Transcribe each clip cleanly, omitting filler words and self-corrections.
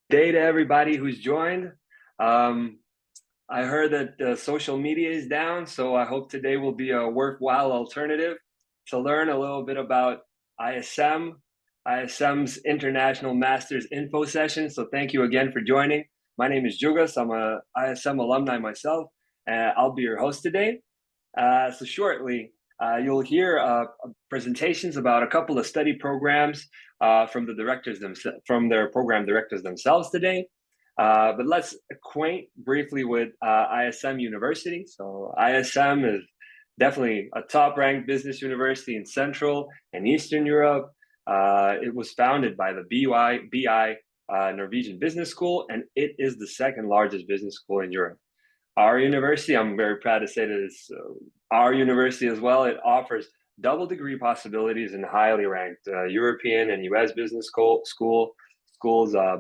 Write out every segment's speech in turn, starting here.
day to everybody who's joined. I heard that social media is down, so I hope today will be a worthwhile alternative to learn a little bit about ISM's International Masters Info Session. So thank you again for joining. My name is Džiugas. I'm a ISM alumni myself, and I'll be your host today. So shortly, you'll hear presentations about a couple of study programs from their program directors themselves today. But let's acquaint briefly with ISM University. So ISM is definitely a top-ranked business university in Central and Eastern Europe. It was founded by the BI Norwegian Business School, and it is the second largest business school in Europe. Our university, I'm very proud to say that it's our university as well. It offers double degree possibilities in highly ranked European and US business schools,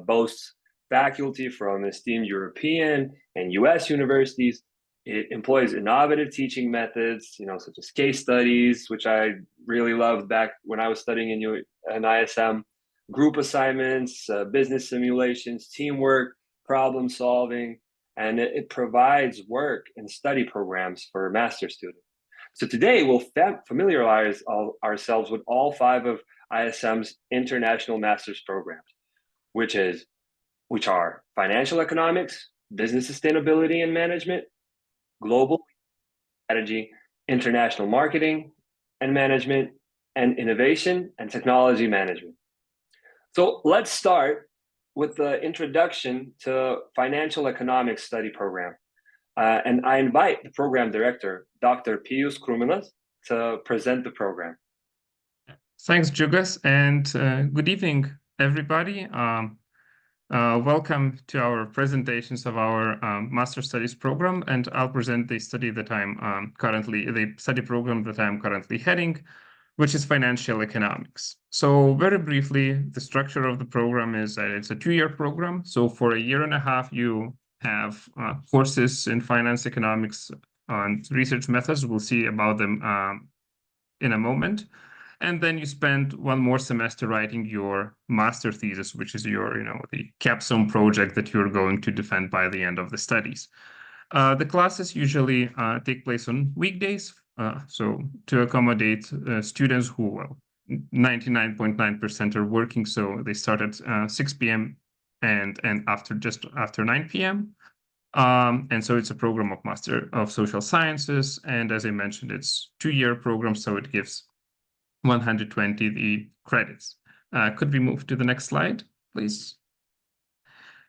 boasts faculty from esteemed European and US universities. It employs innovative teaching methods, such as case studies, which I really loved back when I was studying in ISM, group assignments, business simulations, teamwork, problem solving, and it provides work and study programs for master's students. So today we'll familiarize ourselves with all 5 of ISM's international master's programs, which are financial economics, business sustainability and management, global strategy, international marketing and management, and innovation and technology management. So let's start with the introduction to financial economics study program. And I invite the program director, Dr. Pijus Krūminas, to present the program. Thanks, Džiugas, and good evening, everybody. Welcome to our presentations of our Master Studies program, and I'll present the study that the study program that I'm currently heading, which is financial economics. So very briefly, the structure of the program is that it's a 2-year program. So for 1.5 years, you have courses in finance economics and research methods. We'll see about them in a moment. And then you spend 1 more semester writing your master thesis, which is your, the capstone project that you're going to defend by the end of the studies. The classes usually take place on weekdays. So to accommodate students who, 99.9% are working, so they start at 6 p.m. and just after 9 p.m. And so it's a program of Master of Social Sciences, and as I mentioned, it's 2-year program, so it gives 120 the credits. Could we move to the next slide, please?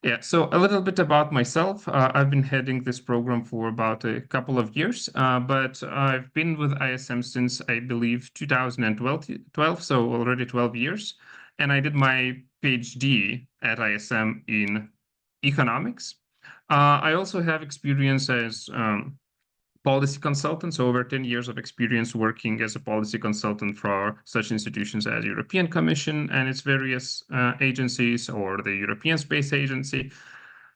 Yeah, so a little bit about myself. I've been heading this program for about a couple of years, but I've been with ISM since, I believe, 2012, so already 12 years. And I did my PhD at ISM in economics. I also have experience as policy consultant, so over 10 years of experience working as a policy consultant for such institutions as European Commission and its various agencies, or the European Space Agency.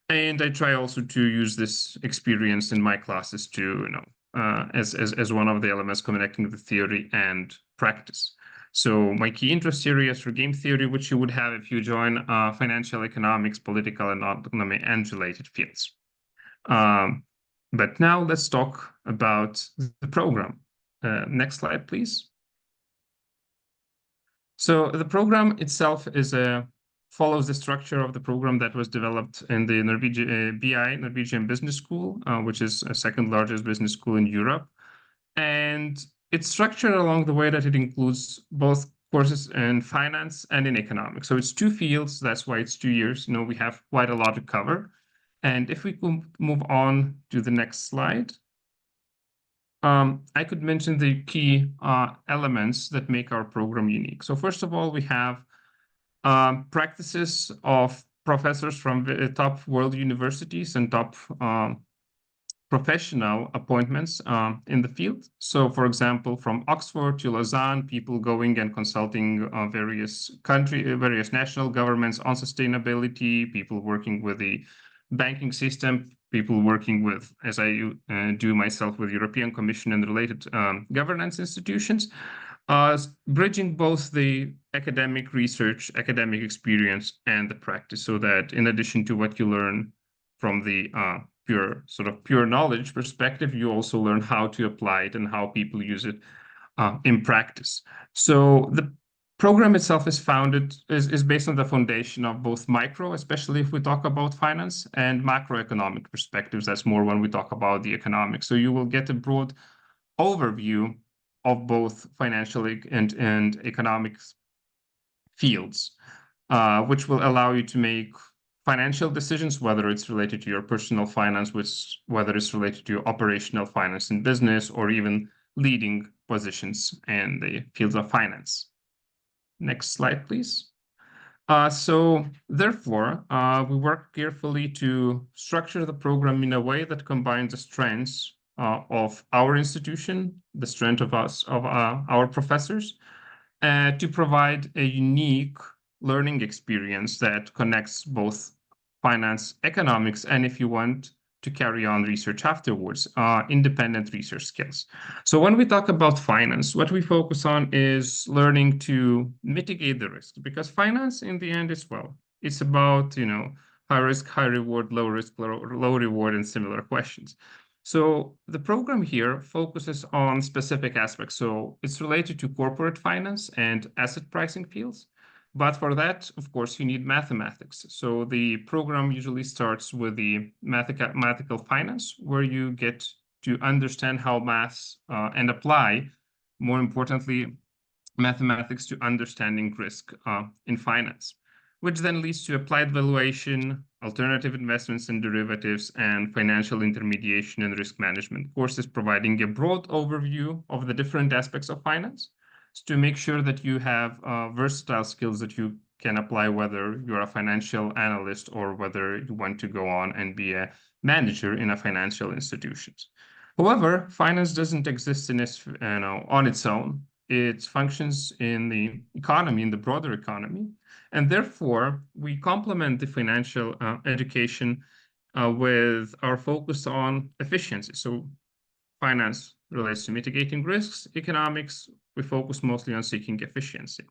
And I try also to use this experience in my classes to, as one of the elements connecting the theory and practice. So my key interest areas for game theory, which you would have if you join financial economics, political economy, and related fields. But now let's talk about the program. Next slide, please. So the program itself follows the structure of the program that was developed in the Norwegian Business School, which is the 2nd largest business school in Europe. And it's structured along the way that it includes both courses in finance and in economics. So it's 2 fields. That's why it's 2 years. We have quite a lot to cover. And if we could move on to the next slide, I could mention the key elements that make our program unique. So first of all, we have practices of professors from the top world universities and top professional appointments in the field. So for example, from Oxford to Lausanne, people going and consulting various national governments on sustainability, people working with the banking system, people working with, as I do myself, with European Commission and related governance institutions. bridging both the academic research, academic experience, and the practice, so that in addition to what you learn from the pure knowledge perspective, you also learn how to apply it and how people use it in practice. So the program itself is based on the foundation of both micro, especially if we talk about finance, and macroeconomic perspectives. That's more when we talk about the economics. So you will get a broad overview of both financial and economics fields, which will allow you to make financial decisions, whether it's related to your personal finance, whether it's related to your operational finance in business, or even leading positions in the fields of finance. Next slide, please. So therefore, we work carefully to structure the program in a way that combines the strengths of our institution, the strength of our professors, to provide a unique learning experience that connects both finance, economics, and if you want to carry on research afterwards, independent research skills. So when we talk about finance, what we focus on is learning to mitigate the risk, because finance in the end is, well, it's about, high risk, high reward, low risk, low reward, and similar questions. So the program here focuses on specific aspects. So it's related to corporate finance and asset pricing fields. But for that, of course, you need mathematics. So the program usually starts with the mathematical finance, where you get to understand how maths and apply, more importantly, mathematics to understanding risk in finance, which then leads to applied valuation, alternative investments and derivatives, and financial intermediation and risk management courses, providing a broad overview of the different aspects of finance, to make sure that you have versatile skills that you can apply, whether you're a financial analyst or whether you want to go on and be a manager in a financial institution. However, finance doesn't exist on its own. It functions in the economy, in the broader economy, and therefore we complement the financial education with our focus on efficiency. So finance relates to mitigating risks. Economics, we focus mostly on seeking efficiency.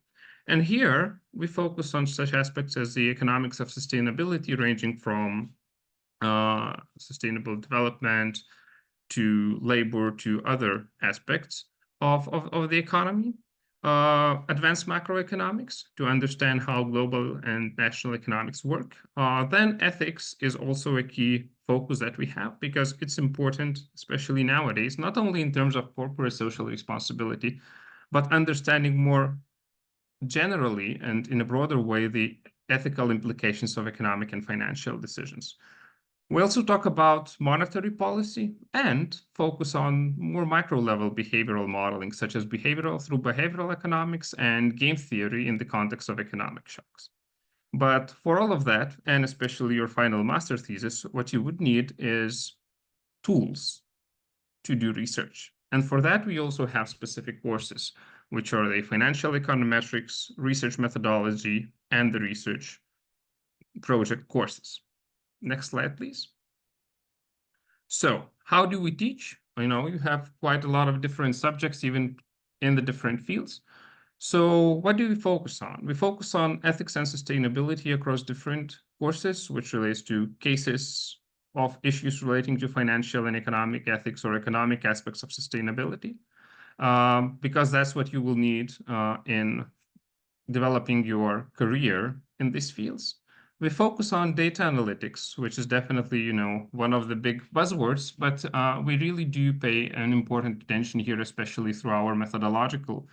And here we focus on such aspects as the economics of sustainability, ranging from sustainable development to labor to other aspects of the economy. Advanced macroeconomics to understand how global and national economics work. Then ethics is also a key focus that we have, because it's important, especially nowadays, not only in terms of corporate social responsibility, but understanding more generally and in a broader way the ethical implications of economic and financial decisions. We also talk about monetary policy and focus on more micro-level behavioral modeling, such as behavioral economics and game theory in the context of economic shocks. But for all of that, and especially your final master thesis, what you would need is tools to do research. And for that, we also have specific courses, which are the financial econometrics, research methodology, and the research project courses. Next slide, please. So how do we teach? You have quite a lot of different subjects, even in the different fields. So what do we focus on? We focus on ethics and sustainability across different courses, which relates to cases of issues relating to financial and economic ethics or economic aspects of sustainability, because that's what you will need in developing your career in these fields. We focus on data analytics, which is definitely, one of the big buzzwords, but we really do pay an important attention here, especially through our methodological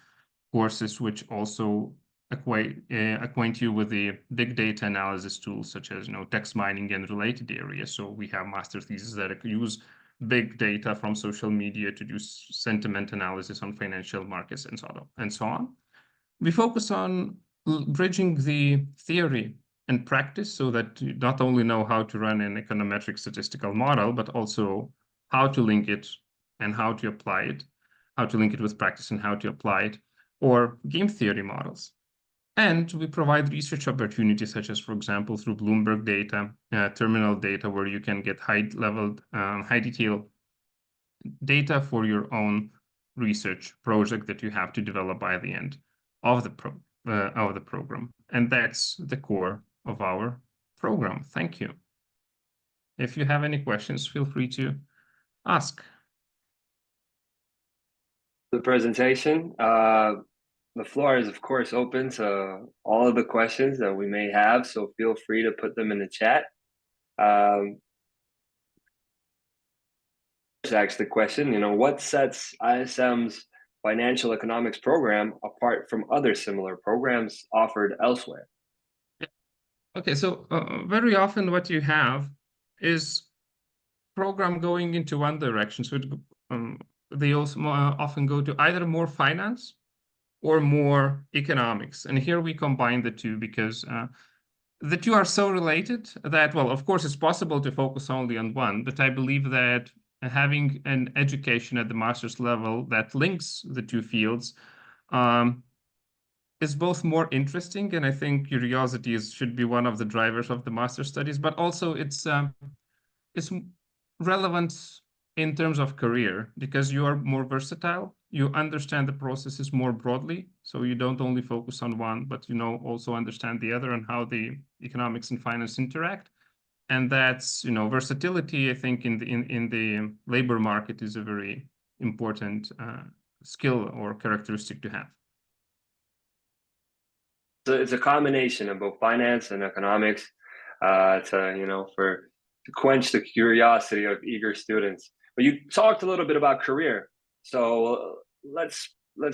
courses, which also acquaint you with the big data analysis tools, such as, text mining and related areas. So we have master theses that use big data from social media to do sentiment analysis on financial markets and so on. We focus on bridging the theory and practice, so that you not only know how to run an econometric statistical model, but also how to link it and how to apply it, how to link it with practice and how to apply it, or game theory models. And we provide research opportunities, such as, for example, through Bloomberg data, terminal data, where you can get high detail data for your own research project that you have to develop by the end of the program. And that's the core of our program. Thank you. If you have any questions, feel free to ask. The presentation. The floor is, of course, open to all of the questions that we may have, so feel free to put them in the chat. Just ask the question, what sets ISM's financial economics program apart from other similar programs offered elsewhere? Okay, so very often what you have is program going into one direction. So they also often go to either more finance or more economics. And here we combine the two because the two are so related that, well, of course, it's possible to focus only on one, but I believe that having an education at the master's level that links the two fields is both more interesting, and I think curiosity should be one of the drivers of the master's studies, but also it's relevant in terms of career because you are more versatile. You understand the processes more broadly, so you don't only focus on one, but also understand the other and how the economics and finance interact. And that's versatility. I think in the labor market is a very important skill or characteristic to have. So it's a combination of both finance and economics to quench the curiosity of eager students. But you talked a little bit about career, so let's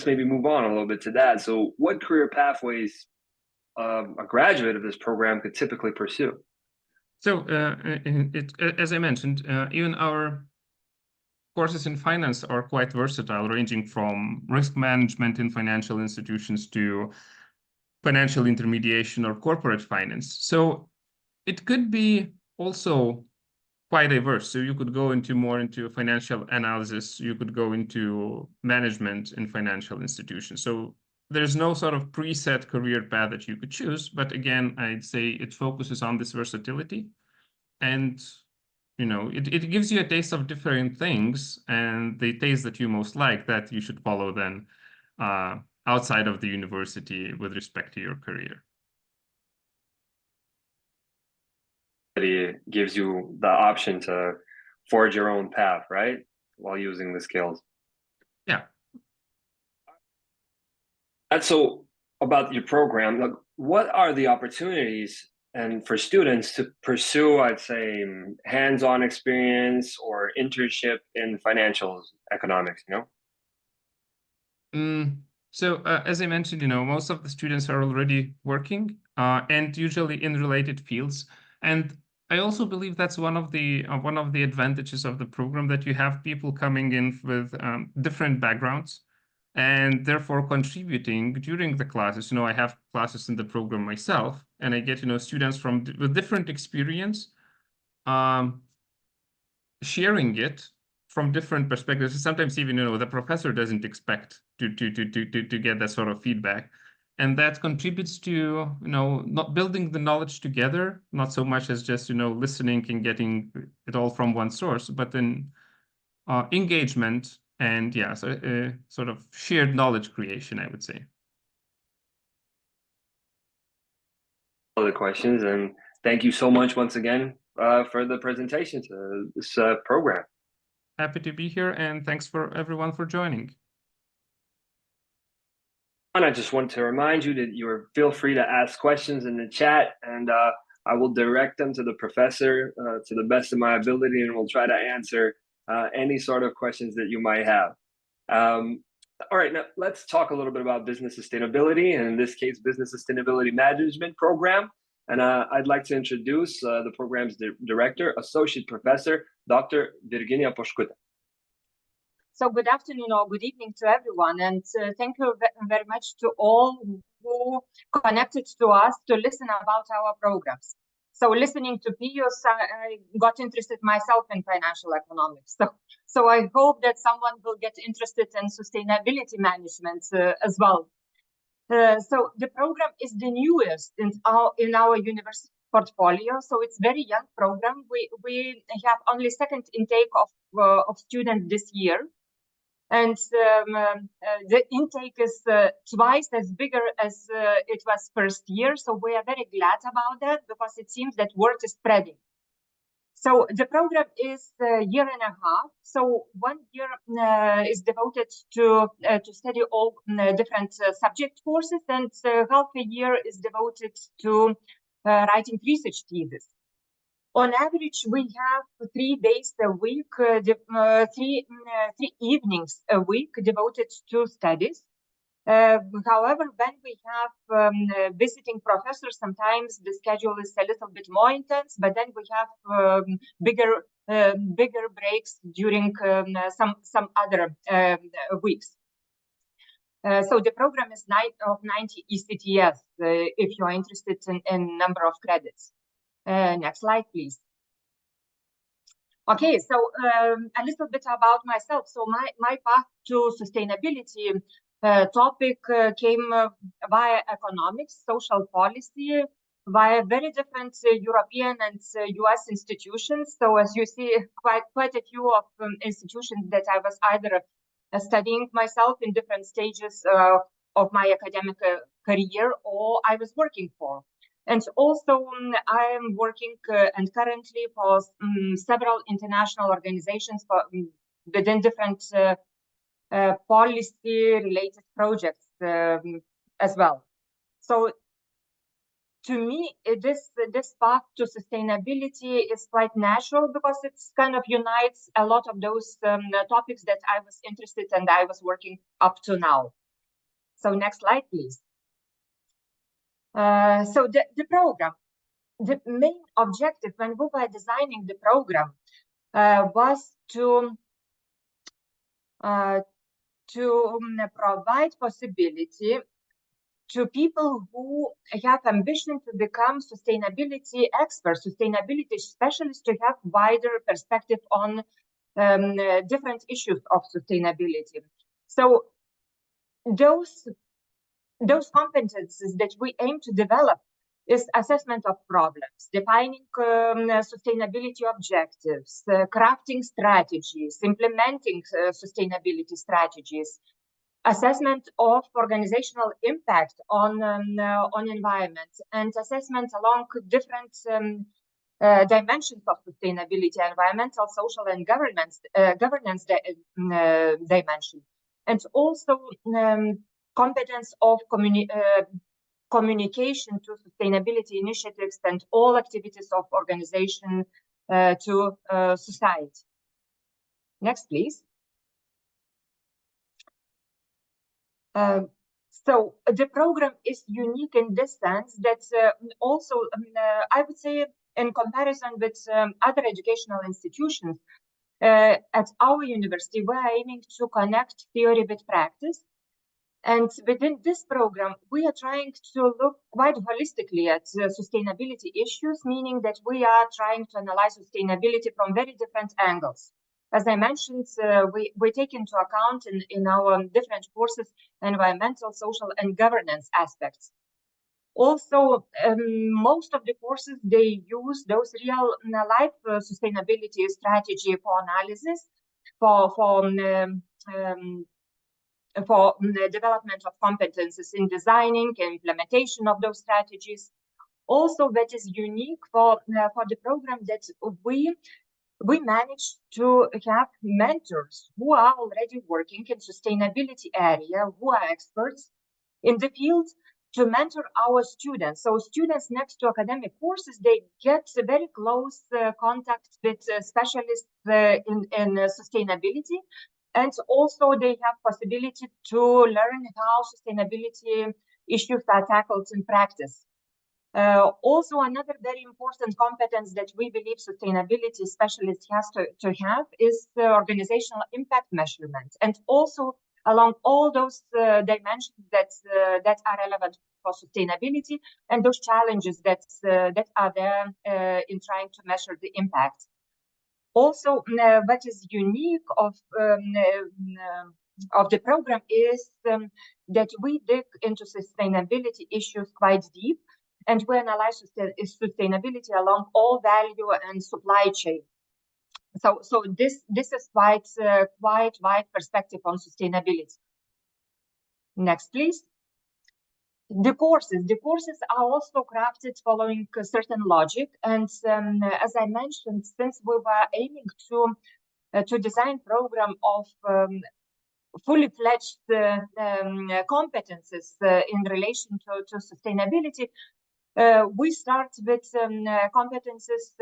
maybe move on a little bit to that. So what career pathways a graduate of this program could typically pursue? So as I mentioned, even our courses in finance are quite versatile, ranging from risk management in financial institutions to financial intermediation or corporate finance. So it could be also quite diverse. So you could go more into financial analysis. You could go into management in financial institutions. So there's no sort of preset career path that you could choose. But again, I'd say it focuses on this versatility. And, it gives you a taste of different things. And the taste that you most like, that you should follow then outside of the university with respect to your career. It gives you the option to forge your own path, right? While using the skills. Yeah. And so about your program, what are the opportunities and for students to pursue, I'd say, hands-on experience or internship in financial economics, So as I mentioned, most of the students are already working and usually in related fields. And I also believe that's one of the advantages of the program, that you have people coming in with different backgrounds and therefore contributing during the classes. I have classes in the program myself, and I get students with different experience sharing it from different perspectives. Sometimes even the professor doesn't expect to get that sort of feedback. And that contributes to, not building the knowledge together, not so much as just, listening and getting it all from one source, but then engagement and, yeah, so, sort of shared knowledge creation, I would say. All the questions, and thank you so much once again for the presentation to this program. Happy to be here, and thanks for everyone for joining. And I just want to remind you that feel free to ask questions in the chat, and I will direct them to the professor to the best of my ability, and we'll try to answer any sort of questions that you might have. All right, now let's talk a little bit about business sustainability, and in this case, business sustainability management program. And I'd like to introduce the program's director, associate professor, Dr. Virginija Poškutė. So good afternoon or good evening to everyone, and thank you very much to all who connected to us to listen about our programs. So listening to Pijus, I got interested myself in financial economics. So I hope that someone will get interested in sustainability management as well. So the program is the newest in our university portfolio. So it's very young program. We have only second intake of students this year. And the intake is twice as bigger as it was first year. So we are very glad about that, because it seems that word is spreading. So the program is a year and a half. So 1 year is devoted to study all different subject courses, and half a year is devoted to writing research thesis. On average, we have 3 days a week, three evenings a week devoted to studies. However, when we have visiting professors, sometimes the schedule is a little bit more intense, but then we have bigger breaks during some other weeks. So the program is 90 ECTS if you are interested in number of credits. Next slide, please. Okay, so a little bit about myself. So my path to sustainability topic came via economics, social policy, via very different European and US institutions. So as you see, quite a few of institutions that I was either studying myself in different stages of my academic career, or I was working for. And also, I am working and currently for several international organizations within different policy-related projects as well. So, to me, this path to sustainability is quite natural, because it's kind of unites a lot of those topics that I was interested and I was working up to now. So, next slide, please. So the program, the main objective when we were designing the program was to provide possibility to people who have ambition to become sustainability experts, sustainability specialists, to have wider perspective on different issues of sustainability. So those competences that we aim to develop is assessment of problems, defining sustainability objectives, crafting strategies, implementing sustainability strategies, assessment of organizational impact on environment, and assessment along different dimensions of sustainability: environmental, social, and governance dimension, and also competence of communication to sustainability initiatives and all activities of organization to society. Next, please. So the program is unique in this sense that also, I would say, in comparison with other educational institutions, at our university, we are aiming to connect theory with practice. And within this program, we are trying to look quite holistically at sustainability issues, meaning that we are trying to analyze sustainability from very different angles. As I mentioned, we take into account in our different courses environmental, social, and governance aspects. Also, most of the courses, they use those real life sustainability strategy for analysis, for the development of competences in designing and implementation of those strategies. Also, that is unique for the program, that we managed to have mentors who are already working in sustainability area, who are experts in the field, to mentor our students. So students next to academic courses, they get a very close contact with specialists in sustainability. And also they have possibility to learn how sustainability issues are tackled in practice. Also, another very important competence that we believe sustainability specialist has to have is the organizational impact measurement, and also along all those dimensions that are relevant for sustainability, and those challenges that are there in trying to measure the impact. Also, what is unique of the program is that we dig into sustainability issues quite deep, and we analyze sustainability along all value and supply chain. So this is quite wide perspective on sustainability. Next, please. The courses are also crafted following a certain logic, and as I mentioned, since we were aiming to design program of fully fledged competences in relation to sustainability, we start with competences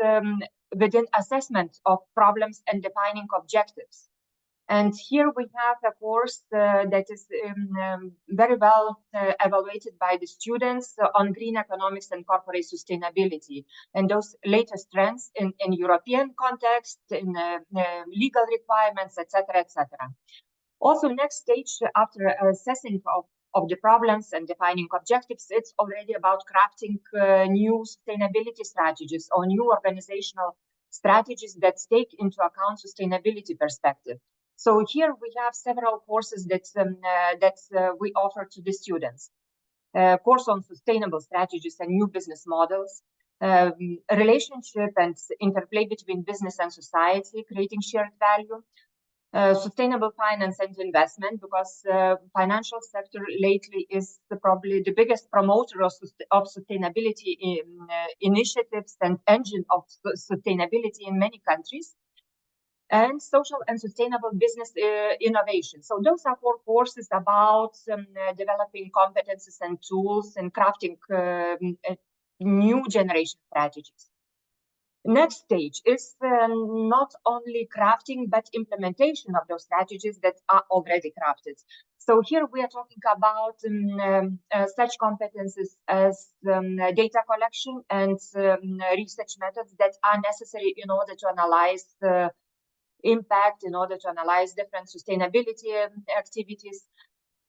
within assessment of problems and defining objectives. And here we have a course that is very well evaluated by the students on green economics and corporate sustainability, and those latest trends in European context, in legal requirements, etc., etc. Also, next stage after assessing of the problems and defining objectives, it's already about crafting new sustainability strategies or new organizational strategies that take into account sustainability perspective. So here we have several courses that we offer to the students. Course on sustainable strategies and new business models, relationship and interplay between business and society, creating shared value, sustainable finance and investment, because financial sector lately is probably the biggest promoter of sustainability initiatives and engine of sustainability in many countries. And social and sustainable business innovation. So those are 4 courses about developing competences and tools and crafting new generation strategies. Next stage is not only crafting, but implementation of those strategies that are already crafted. So here we are talking about such competences as data collection and research methods that are necessary in order to analyze impact, in order to analyze different sustainability activities.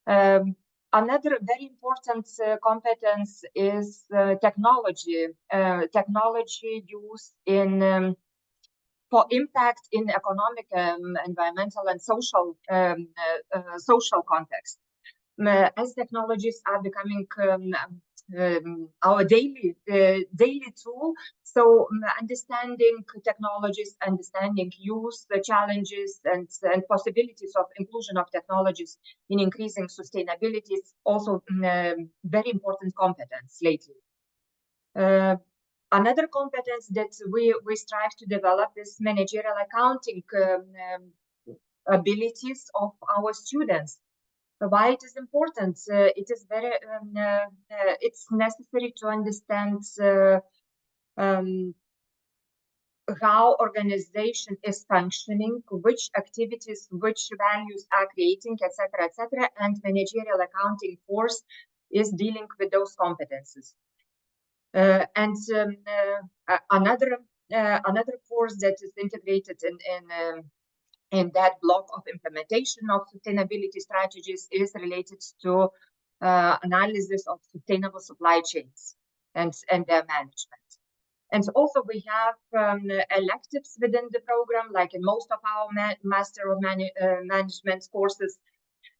Another very important competence is technology. Technology used in for impact in economic, environmental, and social context. As technologies are becoming our daily tool, so understanding technologies, understanding use, the challenges and possibilities of inclusion of technologies in increasing sustainability is also very important competence lately. Another competence that we strive to develop is managerial accounting abilities of our students. Why it is important? It is very it's necessary to understand how organization is functioning, which activities, which values are creating, etc., etc. And managerial accounting course is dealing with those competences. Another course that is integrated in that block of implementation of sustainability strategies is related to analysis of sustainable supply chains and their management. And also we have electives within the program, like in most of our Master of Management courses.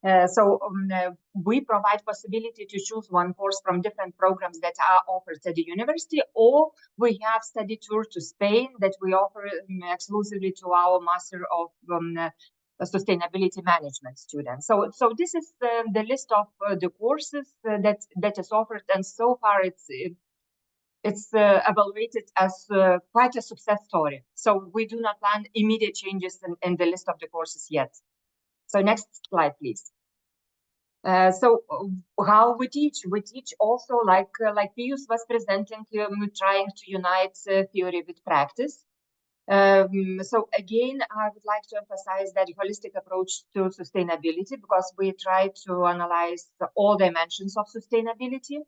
We provide possibility to choose one course from different programs that are offered at the university, or we have study tour to Spain that we offer exclusively to our Master of Sustainability Management students. So this is the list of the courses that is offered, and so far it's evaluated as quite a success story. So we do not plan immediate changes in the list of the courses yet. So next slide, please. So how we teach? We teach also like Pijus was presenting, trying to unite theory with practice. So again, I would like to emphasize that holistic approach to sustainability, because we try to analyze all dimensions of sustainability.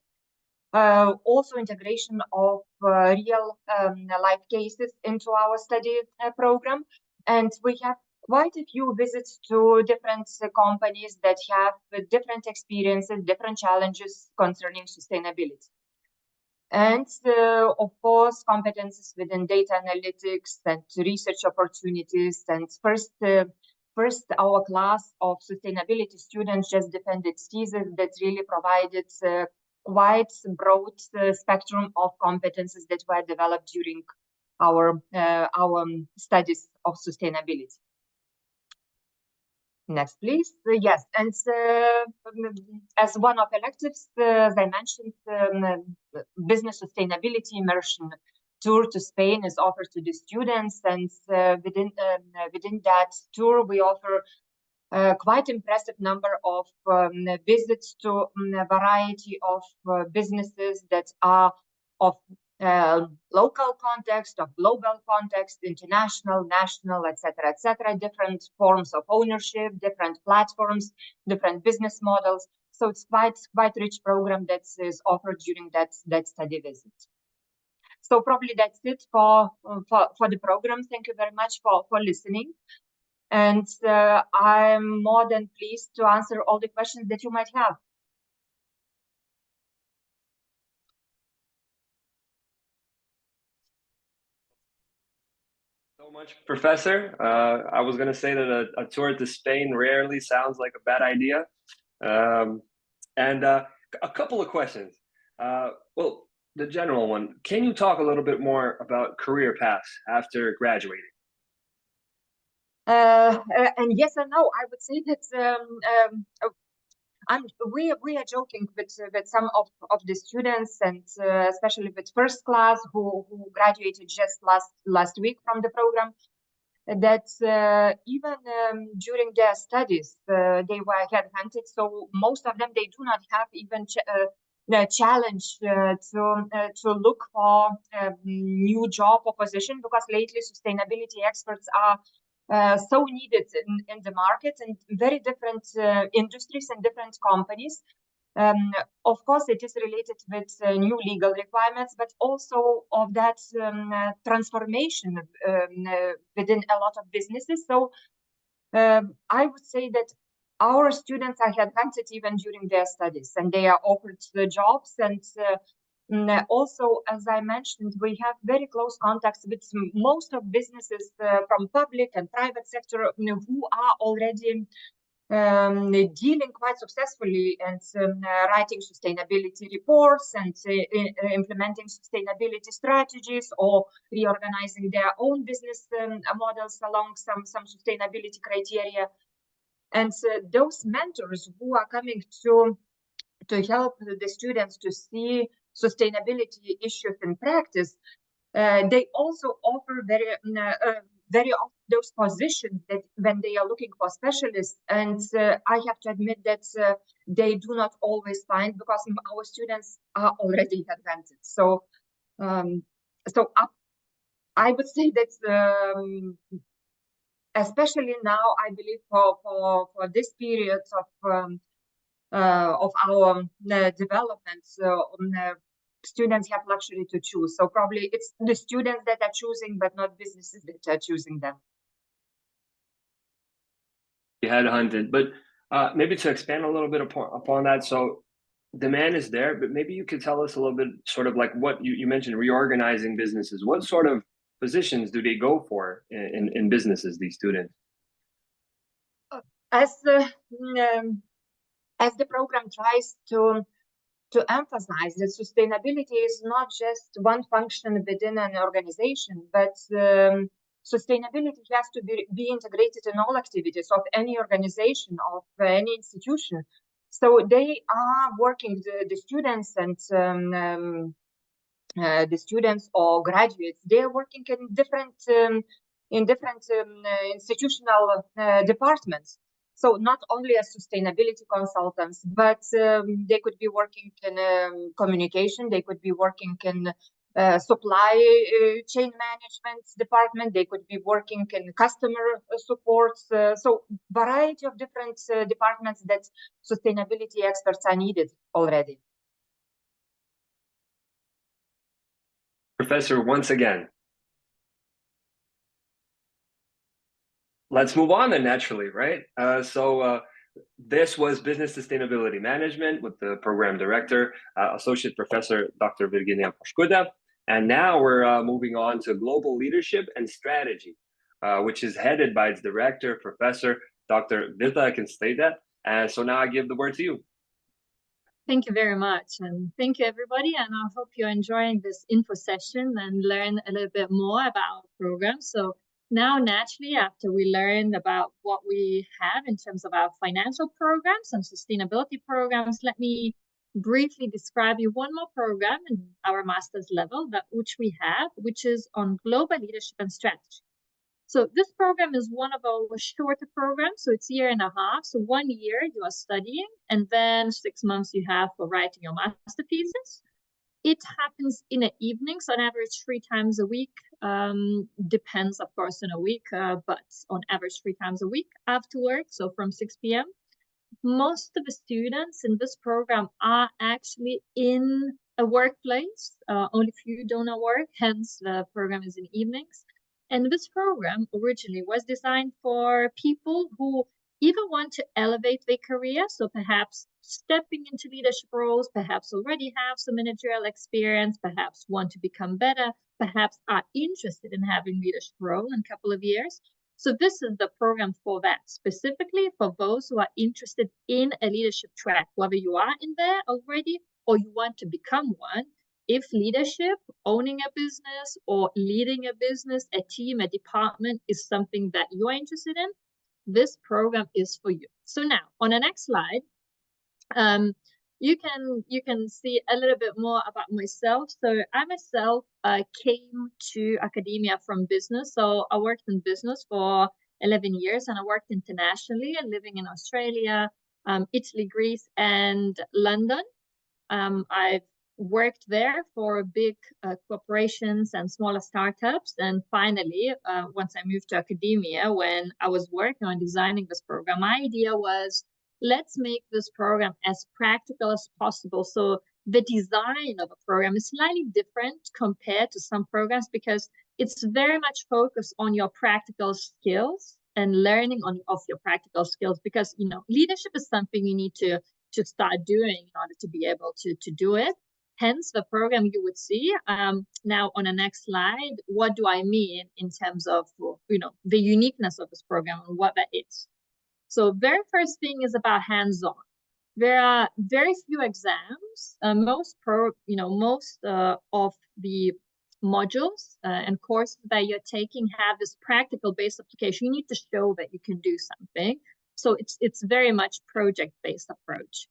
Also integration of real life cases into our study program. And we have quite a few visits to different companies that have different experiences, different challenges concerning sustainability. And of course, competences within data analytics and research opportunities. And first our class of sustainability students just defended thesis that really provided quite broad spectrum of competences that were developed during our studies of sustainability. Next, please. Yes, and as one of electives, as I mentioned, business sustainability immersion tour to Spain is offered to the students, and within that tour, we offer quite impressive number of visits to a variety of businesses that are of local context, of global context, international, national, etc., different forms of ownership, different platforms, different business models. So it's quite rich program that is offered during that study visit. So probably that's it for the program. Thank you very much for listening. And I'm more than pleased to answer all the questions that you might have. So much, Professor. I was going to say that a tour to Spain rarely sounds like a bad idea. And a couple of questions. Well, the general one, can you talk a little bit more about career paths after graduating? And yes and no, I would say that we are joking with some of the students, and especially with first class who graduated just last week from the program, that even during their studies they were headhunted. So most of them, they do not have even the challenge to look for a new job or position, because lately sustainability experts are so needed in the market, and very different industries and different companies. Of course, it is related with new legal requirements, but also of that transformation within a lot of businesses. So I would say that our students are headhunted even during their studies, and they are offered the jobs. And also, as I mentioned, we have very close contacts with most of businesses from public and private sector who are already dealing quite successfully and writing sustainability reports and implementing sustainability strategies, or reorganizing their own business models along some sustainability criteria. And those mentors who are coming to help the students to see sustainability issues in practice, they also offer very often those positions that when they are looking for specialists. And I have to admit that they do not always find, because our students are already advanced. So I would say that especially now, I believe for this period of our development, students have luxury to choose. So probably it's the students that are choosing, but not businesses that are choosing them. You headhunted, but maybe to expand a little bit upon that. So demand is there, but maybe you could tell us a little bit, sort of like what you mentioned, reorganizing businesses. What sort of positions do they go for in businesses, these students? As the program tries to emphasize that sustainability is not just one function within an organization, but sustainability has to be integrated in all activities of any organization, of any institution. So they are working, the students and the students or graduates, they are working in different institutional departments. So not only as sustainability consultants, but they could be working in communication, they could be working in supply chain management department, they could be working in customer support. So variety of different departments that sustainability experts are needed already. Professor, once again, let's move on then naturally, right? So this was Business Sustainability Management with the program director, Associate Professor Dr. Virginija Poškutė. And now we're moving on to Global Leadership and Strategy, which is headed by its director, Professor Dr. Dominyka Venciūtė. And so now I give the word to you. Thank you very much. And thank you, everybody. And I hope you're enjoying this info session and learn a little bit more about programs. So now, naturally, after we learned about what we have in terms of our financial programs and sustainability programs, let me briefly describe you one more program in our master's level, which we have, which is on global leadership and strategy. So this program is one of our shorter programs. So it's a year and a half. So 1 year you are studying, and then 6 months you have for writing your master thesis. It happens in the evenings, on average 3 times a week. Depends, of course, in a week, but on average 3 times a week after work, so from 6 p.m. Most of the students in this program are actually in a workplace. Only few don't work, hence the program is in evenings. And this program originally was designed for people who either want to elevate their career, so perhaps stepping into leadership roles, perhaps already have some managerial experience, perhaps want to become better, perhaps are interested in having leadership role in a couple of years. So this is the program for that, specifically for those who are interested in a leadership track, whether you are in there already or you want to become one. If leadership, owning a business or leading a business, a team, a department is something that you are interested in, this program is for you. So now on the next slide, you can see a little bit more about myself. So I myself came to academia from business. So I worked in business for 11 years and I worked internationally and living in Australia, Italy, Greece, and London. I've worked there for big corporations and smaller startups. And finally, once I moved to academia, when I was working on designing this program, my idea was, let's make this program as practical as possible. So the design of a program is slightly different compared to some programs because it's very much focused on your practical skills and learning of your practical skills, because, you know, leadership is something you need to start doing in order to be able to do it. Hence, the program you would see. Now, on the next slide, what do I mean in terms of, you know, the uniqueness of this program and what that is? So, very first thing is about hands-on. There are very few exams. Most of the modules and courses that you're taking have this practical-based application. You need to show that you can do something. So it's very much project-based approach.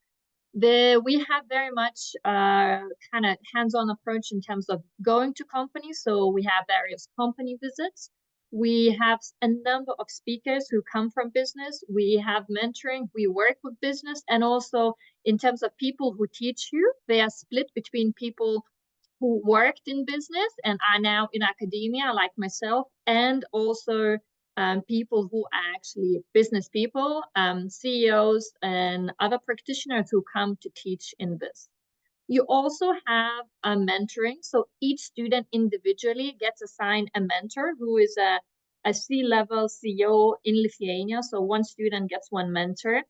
We have very much kind of hands-on approach in terms of going to companies. So we have various company visits. We have a number of speakers who come from business. We have mentoring. We work with business. And also in terms of people who teach you, they are split between people who worked in business and are now in academia, like myself, and also people who are actually business people, CEOs and other practitioners who come to teach in this. You also have a mentoring. So each student individually gets assigned a mentor who is a C-level CEO in Lithuania. So one student gets one mentor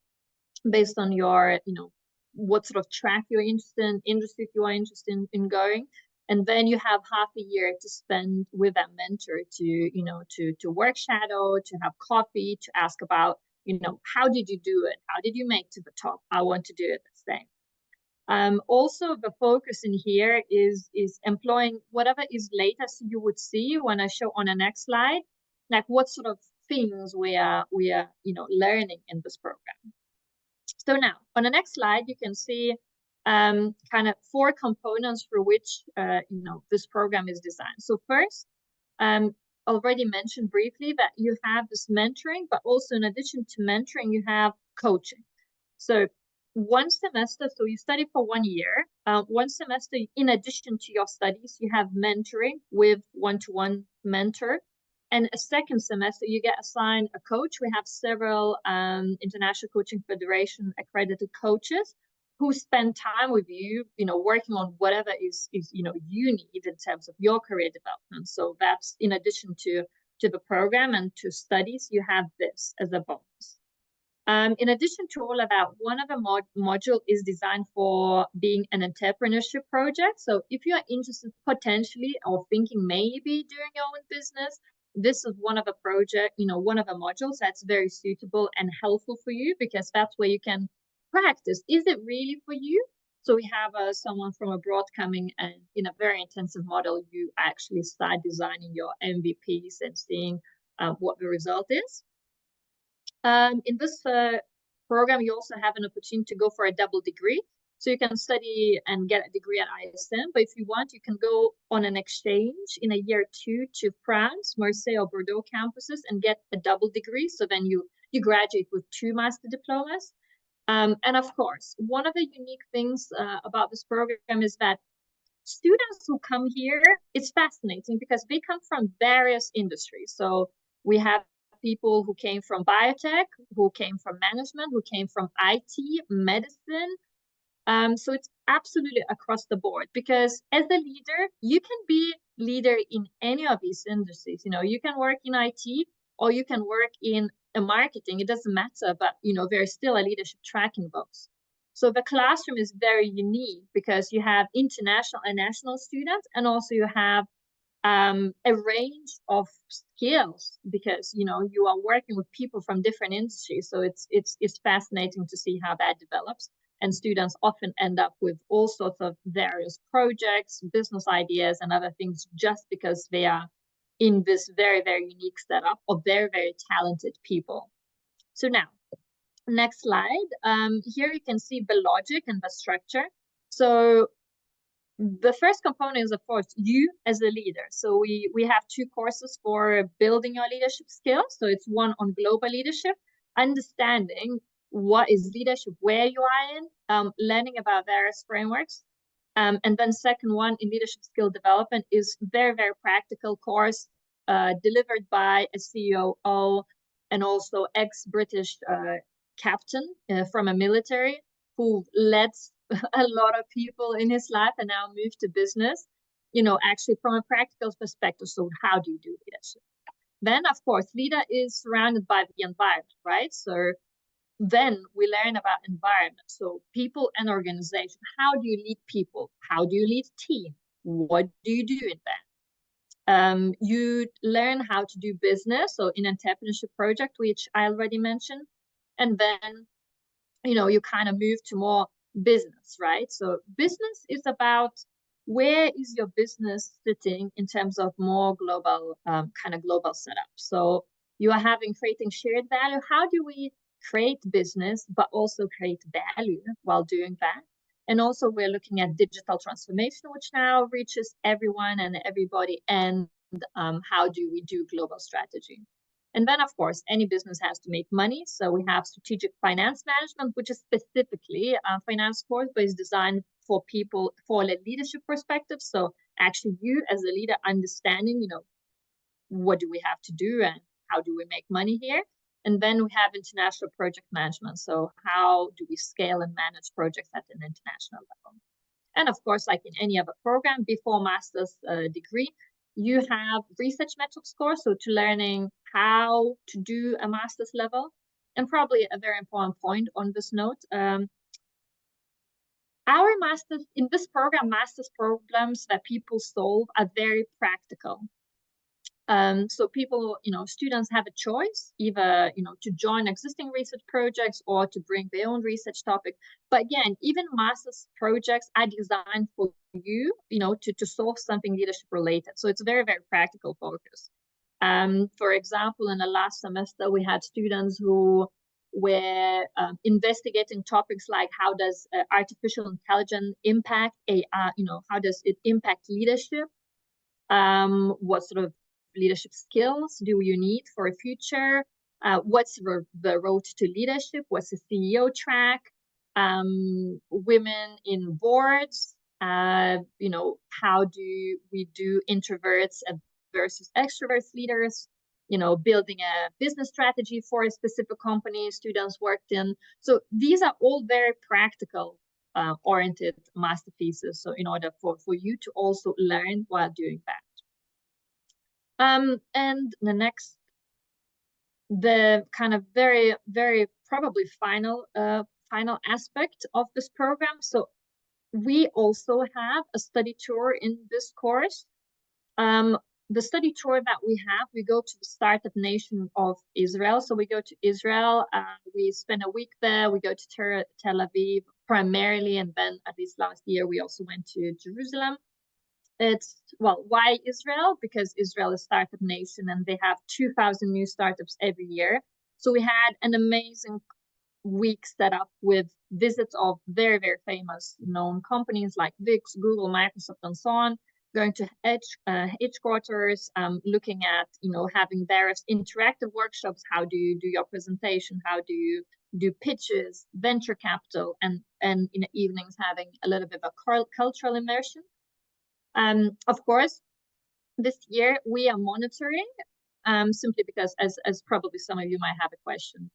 based on your, you know, what sort of track you're interested in, industry you are interested in going. And then you have half a year to spend with that mentor to, you know, to work shadow, to have coffee, to ask about, you know, how did you do it? How did you make to the top? I want to do it the same. Also, the focus in here is employing whatever is latest you would see when I show on the next slide, like what sort of things we are you know, learning in this program. So now on the next slide, you can see kind of 4 components for which you know, this program is designed. So first, already mentioned briefly that you have this mentoring, but also in addition to mentoring, you have coaching. So one semester, so you study for 1 year, 1 semester, in addition to your studies, you have mentoring with one-to-one mentor. And a second semester, you get assigned a coach. We have several International Coaching Federation accredited coaches who spend time with you, you know, working on whatever is you know, you need in terms of your career development. So that's in addition to the program and to studies, you have this as a bonus. In addition to all of that, one of the module is designed for being an entrepreneurship project. So if you are interested potentially or thinking maybe doing your own business, this is one of the project, you know, one of the modules that's very suitable and helpful for you, because that's where you can practice. Is it really for you? So we have someone from abroad coming, and in a very intensive model, you actually start designing your MVPs and seeing what the result is. In this program, you also have an opportunity to go for a double degree. So you can study and get a degree at ISM, but if you want, you can go on an exchange in a year 2 to France, Marseille or Bordeaux campuses and get a double degree. So then you graduate with 2 master diplomas. And of course, one of the unique things about this program is that students who come here, it's fascinating because they come from various industries. So we have people who came from biotech, who came from management, who came from IT, medicine. So it's absolutely across the board, because as a leader, you can be leader in any of these industries. You know, you can work in IT or you can work in marketing. It doesn't matter, but you know, there's still a leadership track in both. So the classroom is very unique because you have international and national students, and also you have a range of skills, because you know, you are working with people from different industries. So it's fascinating to see how that develops. And students often end up with all sorts of various projects, business ideas, and other things just because they are in this very, very unique setup of very, very talented people. So now, next slide. Here you can see the logic and the structure. So the first component is, of course, you as a leader. So we have 2 courses for building your leadership skills. So it's one on global leadership, understanding what is leadership, where you are in, learning about various frameworks. And then second one in leadership skill development is very, very practical course delivered by a COO and also ex-British captain from a military who led a lot of people in his life and now moved to business, you know, actually from a practical perspective. So how do you do leadership? Then, of course, leader is surrounded by the environment, right? So then we learn about environment. So people and organization. How do you lead people? How do you lead team? What do you do in that? You learn how to do business. So in entrepreneurship project, which I already mentioned. And then, you know, you kind of move to more business, right? So business is about where is your business sitting in terms of more global, kind of global setup. So you are creating shared value. How do we create business, but also create value while doing that? And also we're looking at digital transformation, which now reaches everyone and everybody, and how do we do global strategy? And then, of course, any business has to make money. So we have strategic finance management, which is specifically a finance course, but is designed for people for a leadership perspective. So actually you as a leader understanding, you know, what do we have to do and how do we make money here? And then we have international project management. So how do we scale and manage projects at an international level? And of course, like in any other program, before master's degree, you have research methods course, so to learning how to do a master's level. And probably a very important point on this note, our masters, in this program, master's problems that people solve are very practical. So people, you know, students have a choice, either, you know, to join existing research projects or to bring their own research topic. But again, even master's projects are designed for you, you know, to solve something leadership related. So it's a very, very practical focus. For example, in the last semester, we had students who were investigating topics like how does artificial intelligence impact AI, you know, how does it impact leadership? What sort of leadership skills do you need for a future? What's the road to leadership? What's the CEO track? Women in boards, you know, how do we do introverts versus extroverts leaders? You know, building a business strategy for a specific company students worked in. So these are all very practical oriented master theses. So in order for you to also learn while doing that. And the next, the kind of very, very probably final aspect of this program. So we also have a study tour in this course. The study tour that we have, we go to the startup nation of Israel. So we go to Israel, we spend a week there, we go to Tel Aviv, primarily, and then at least last year, we also went to Jerusalem. It's, well, why Israel? Because Israel is a startup nation and they have 2,000 new startups every year. So we had an amazing week set up with visits of very, very famous known companies like Wix, Google, Microsoft, and so on, going to headquarters, looking at, having various interactive workshops. How do you do your presentation? How do you do pitches, venture capital, and in the evenings having a little bit of a cultural immersion. Of course, this year we are monitoring, simply because, as probably some of you might have a question,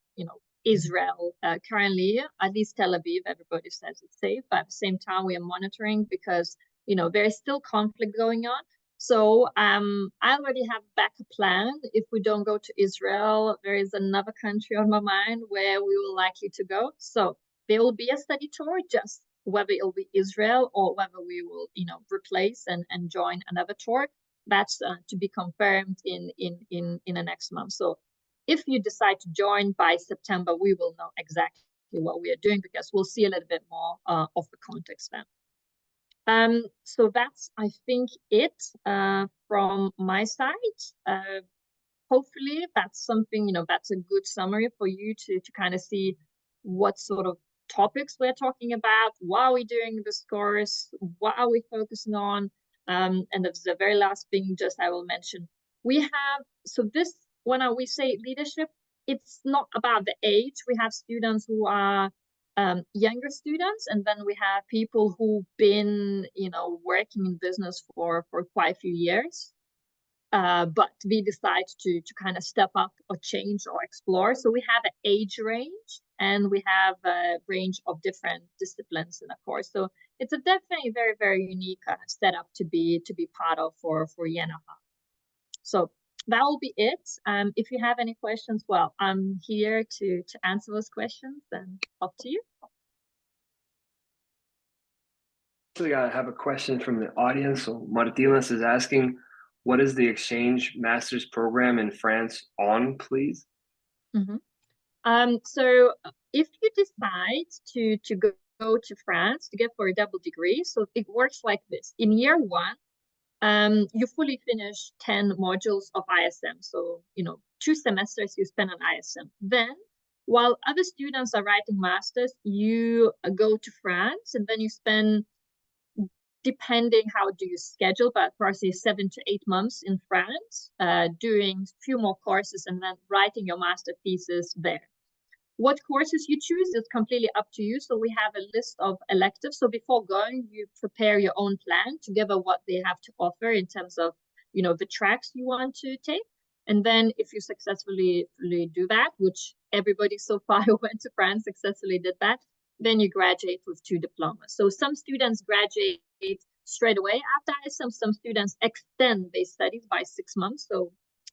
Israel currently, at least Tel Aviv, everybody says it's safe, but at the same time we are monitoring because there is still conflict going on. So I already have a backup plan. If we don't go to Israel, there is another country on my mind where we will likely to go. So there will be a study tour, just whether it will be Israel or whether we will, replace and join another tour. That's to be confirmed in the next month. So if you decide to join by September, we will know exactly what we are doing because we'll see a little bit more of the context then. So that's, I think, it from my side. Hopefully that's something, that's a good summary for you to kind of see what sort of topics we're talking about, why are we doing this course, what are we focusing on, and that's the very last thing just I will mention. We have, so this, when we say leadership, it's not about the age. We have students who are younger students, and then we have people who've been, working in business for quite a few years. But we decide to kind of step up or change or explore. So we have an age range and we have a range of different disciplines in the course. So it's a definitely very, very unique setup to be part of for a year and a half. So that will be it. If you have any questions, well, I'm here to answer those questions, and up to you. Actually, I have a question from the audience. So Martinas is asking, what is the exchange master's program in France on, please? Mm-hmm. So if you decide to go to France to get for a double degree, so it works like this. In year one, you fully finish 10 modules of ISM. So, 2 semesters you spend on ISM. Then, while other students are writing masters, you go to France and then you spend, depending how do you schedule, but approximately 7 to 8 months in France, doing a few more courses and then writing your master thesis there. What courses you choose is completely up to you. So we have a list of electives. So before going, you prepare your own plan together what they have to offer in terms of, the tracks you want to take. And then if you successfully do that, which everybody so far who went to France successfully did that, then you graduate with 2 diplomas. So some students graduate straight away after ISM. Some students extend their studies by 6 months. So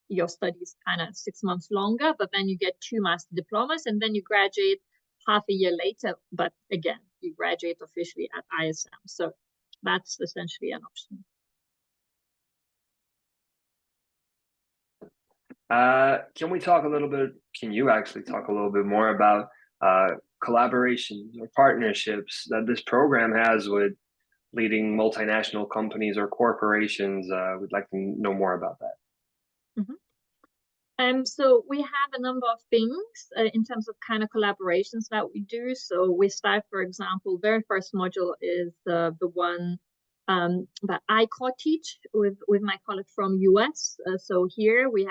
your studies kind of 6 months longer, but then you get 2 master diplomas and then you graduate half a year later. But again, you graduate officially at ISM. So that's essentially an option. Can you actually talk a little bit more about collaborations or partnerships that this program has with leading multinational companies or corporations? We'd like to know more about that. Mm-hmm. So we have a number of things in terms of kind of collaborations that we do. So we start, for example, very first module is the one that I co-teach with my colleague from US. So here we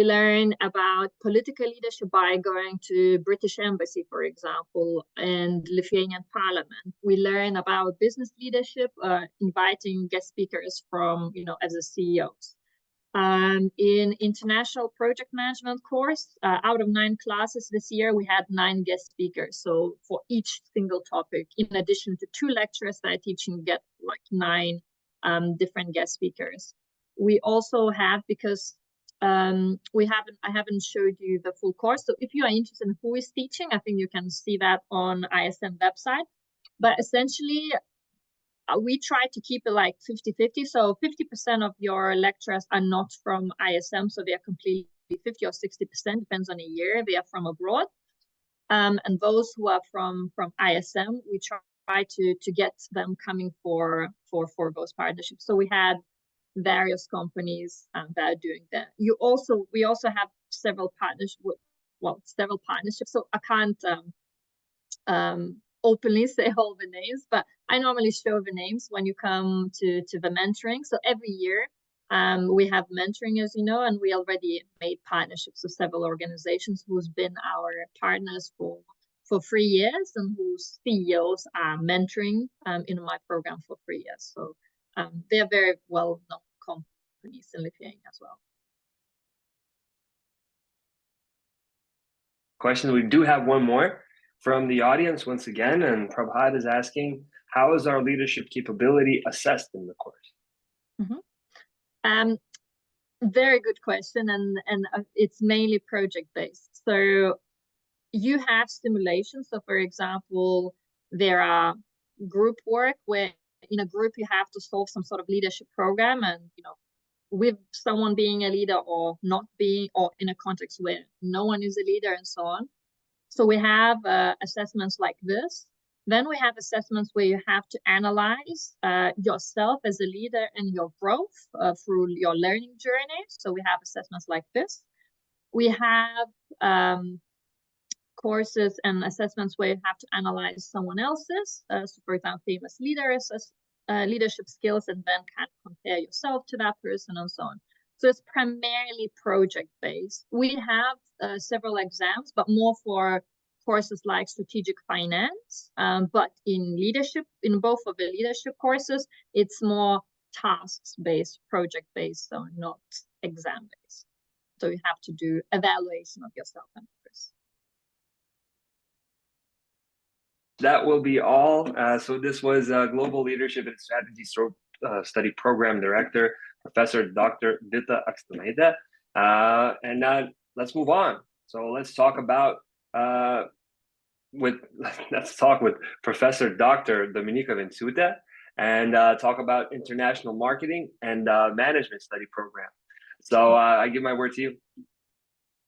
learn about political leadership by going to British Embassy, for example, and Lithuanian Parliament. We learn about business leadership, inviting guest speakers from, as a CEOs. In international project management course, out of 9 classes this year, we had 9 guest speakers. So for each single topic, in addition to 2 lecturers that I teach, you get like 9 different guest speakers. We also have, because I haven't showed you the full course. So if you are interested in who is teaching, I think you can see that on ISM website. But essentially, we try to keep it like 50-50. So 50% of your lecturers are not from ISM. So they are completely 50 or 60%, depends on a year. They are from abroad. And those who are from ISM, we try to get them coming for those partnerships. So we had various companies that are doing that. We also have several partnerships. So I can't openly say all the names, but I normally show the names when you come to the mentoring. So every year we have mentoring, as you know, and we already made partnerships with several organizations who's been our partners for 3 years and whose CEOs are mentoring in my program for 3 years. So they're very well-known companies in Lithuania as well. Question. We do have one more from the audience once again, and Prabhat is asking, how is our leadership capability assessed in the course? Very good question, and it's mainly project-based. So you have simulations. So for example, there are group work where in a group you have to solve some sort of leadership program, and with someone being a leader or not being, or in a context where no one is a leader and so on. So we have assessments like this. Then we have assessments where you have to analyze yourself as a leader and your growth through your learning journey. So we have assessments like this. We have courses and assessments where you have to analyze someone else's. So for example, famous leaders, leadership skills, and then kind of compare yourself to that person and so on. So it's primarily project-based. We have several exams, but more for courses like strategic finance. But in leadership, in both of the leadership courses, it's more tasks-based, project-based, so not exam-based. So you have to do evaluation of yourself and others. That will be all. So this was Global Leadership and Strategy Study Program Director, Professor Dr. Vita Akstinaitė. And now let's move on. So let's talk with Professor Dr. Dominyka Venciūtė and talk about International Marketing and Management Study Program. So I give my word to you.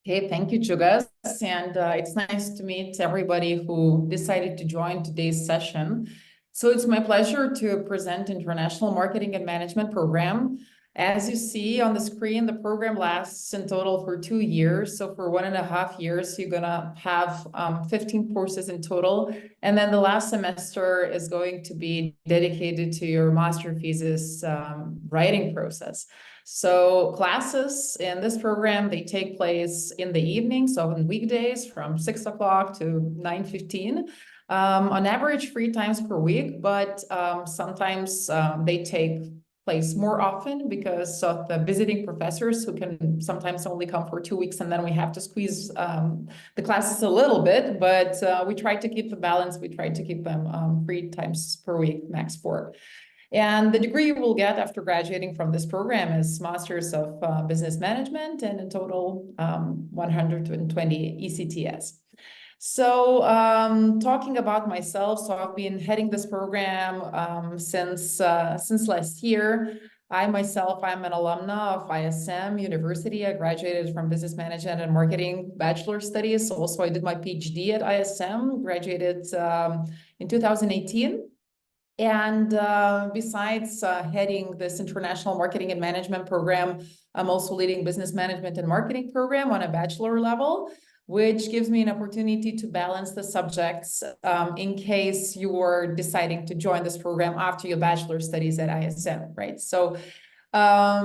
Okay, thank you, Džiugas. And it's nice to meet everybody who decided to join today's session. So it's my pleasure to present International Marketing and Management Program. As you see on the screen, the program lasts in total for 2 years. So for 1.5 years, you're going to have 15 courses in total. And then the last semester is going to be dedicated to your master thesis writing process. So classes in this program, they take place in the evening, so on weekdays from 6 o'clock to 9:15. On average, 3 times per week, but sometimes they take place more often because of the visiting professors who can sometimes only come for 2 weeks, and then we have to squeeze the classes a little bit, but we try to keep the balance. We try to keep them 3 times per week, max 4. And the degree you will get after graduating from this program is Masters of Business Management, and in total 120 ECTS. So talking about myself, so I've been heading this program since last year. I'm an alumna of ISM University. I graduated from Business Management and Marketing Bachelor Studies. Also, I did my PhD at ISM, graduated in 2018. And besides heading this International Marketing and Management Program, I'm also leading Business Management and Marketing Program on a bachelor level, which gives me an opportunity to balance the subjects in case you are deciding to join this program after your bachelor studies at ISM, right? So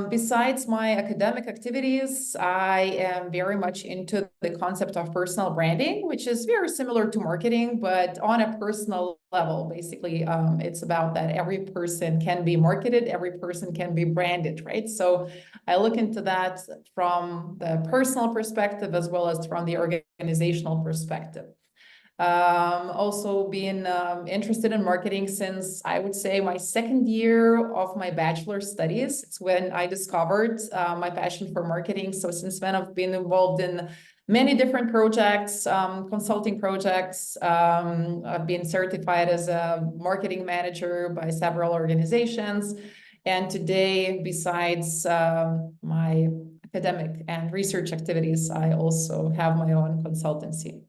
besides my academic activities, I am very much into the concept of personal branding, which is very similar to marketing, but on a personal level. Basically, it's about that every person can be marketed, every person can be branded, right? So I look into that from the personal perspective as well as from the organizational perspective. Also been interested in marketing since I would say my 2nd year of my bachelor studies. It's when I discovered my passion for marketing. So since then I've been involved in many different projects, consulting projects. I've been certified as a marketing manager by several organizations. And today, besides my academic and research activities, I also have my own consultancy.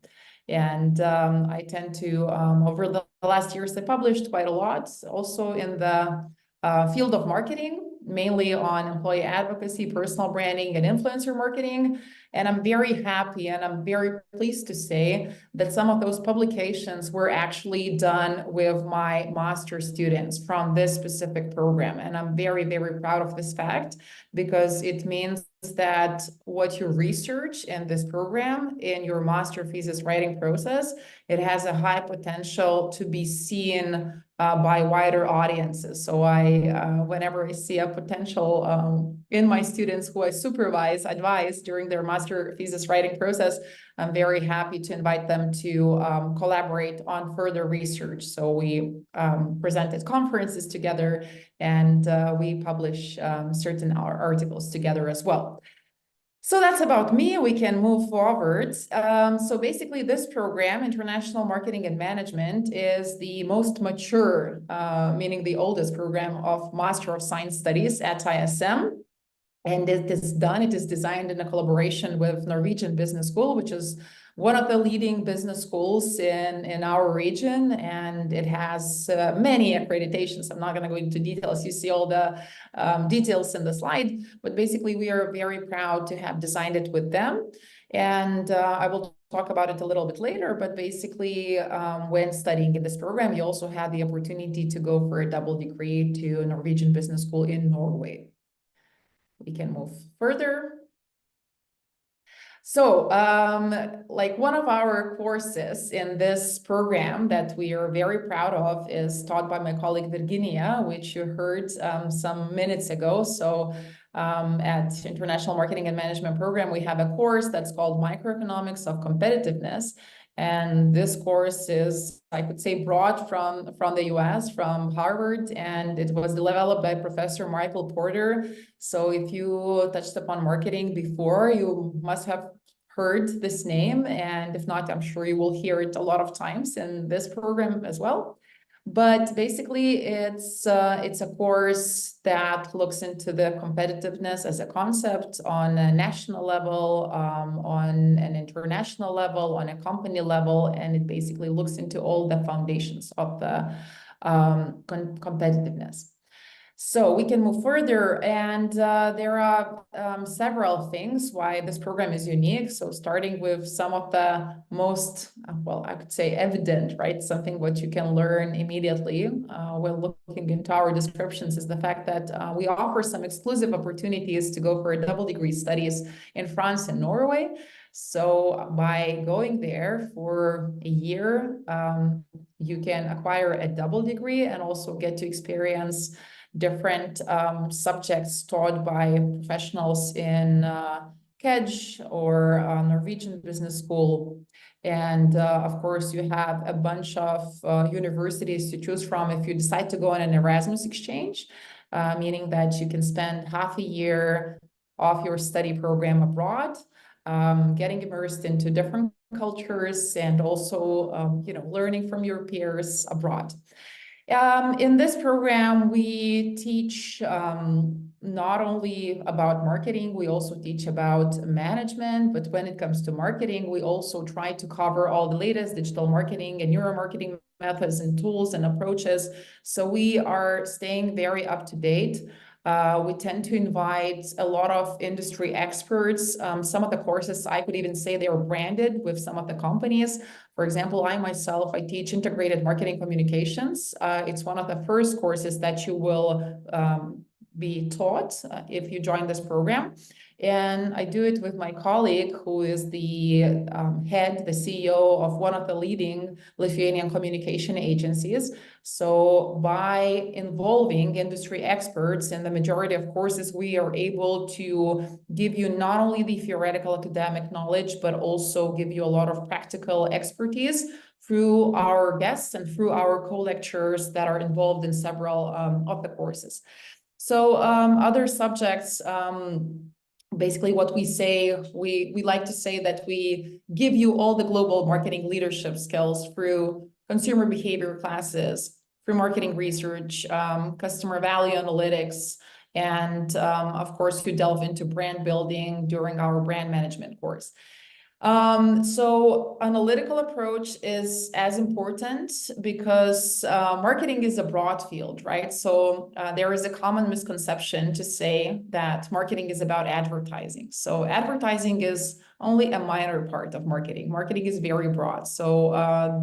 And I tend to, over the last years, I published quite a lot, also in the field of marketing, mainly on employee advocacy, personal branding, and influencer marketing. And I'm very happy and I'm very pleased to say that some of those publications were actually done with my master students from this specific program. And I'm very, very proud of this fact, because it means that what you research in this program, in your master thesis writing process, it has a high potential to be seen by wider audiences. So whenever I see a potential in my students who I advise during their master thesis writing process, I'm very happy to invite them to collaborate on further research. So we present at conferences together, and we publish certain articles together as well. So that's about me. We can move forward. So basically, this program, International Marketing and Management, is the most mature, meaning the oldest program of Master of Science Studies at ISM. And it is designed in a collaboration with Norwegian Business School, which is one of the leading business schools in our region, and it has many accreditations. I'm not going to go into details. You see all the details in the slide, but basically we are very proud to have designed it with them. And I will talk about it a little bit later, but basically when studying in this program, you also have the opportunity to go for a double degree to Norwegian Business School in Norway. We can move further. So, like one of our courses in this program that we are very proud of is taught by my colleague Virginia, which you heard some minutes ago. So at International Marketing and Management program, we have a course that's called Microeconomics of Competitiveness. And this course is, I could say, brought from the US, from Harvard, and it was developed by Professor Michael Porter. So if you touched upon marketing before, you must have heard this name. And if not, I'm sure you will hear it a lot of times in this program as well. But basically, it's a course that looks into the competitiveness as a concept on a national level, on an international level, on a company level, and it basically looks into all the foundations of the competitiveness. So we can move further, and there are several things why this program is unique. So starting with some of the most, well, I could say evident, right? Something what you can learn immediately when looking into our descriptions is the fact that we offer some exclusive opportunities to go for a double degree studies in France and Norway. So by going there for a year, you can acquire a double degree and also get to experience different subjects taught by professionals in KEDGE or Norwegian Business School. And of course, you have a bunch of universities to choose from if you decide to go on an Erasmus exchange, meaning that you can spend half a year of your study program abroad, getting immersed into different cultures and also learning from your peers abroad. In this program, we teach not only about marketing, we also teach about management, but when it comes to marketing, we also try to cover all the latest digital marketing and neuromarketing methods and tools and approaches. So we are staying very up to date. We tend to invite a lot of industry experts. Some of the courses, I could even say they are branded with some of the companies. For example, I teach integrated marketing communications. It's one of the first courses that you will be taught if you join this program. And I do it with my colleague, who is the the CEO of one of the leading Lithuanian communication agencies. So by involving industry experts in the majority of courses, we are able to give you not only the theoretical academic knowledge, but also give you a lot of practical expertise through our guests and through our co-lecturers that are involved in several of the courses. So other subjects, basically what we say, we like to say that we give you all the global marketing leadership skills through consumer behavior classes, through marketing research, customer value analytics, and of course, you delve into brand building during our brand management course. So analytical approach is as important because marketing is a broad field, right? So there is a common misconception to say that marketing is about advertising. So advertising is only a minor part of marketing. Marketing is very broad. So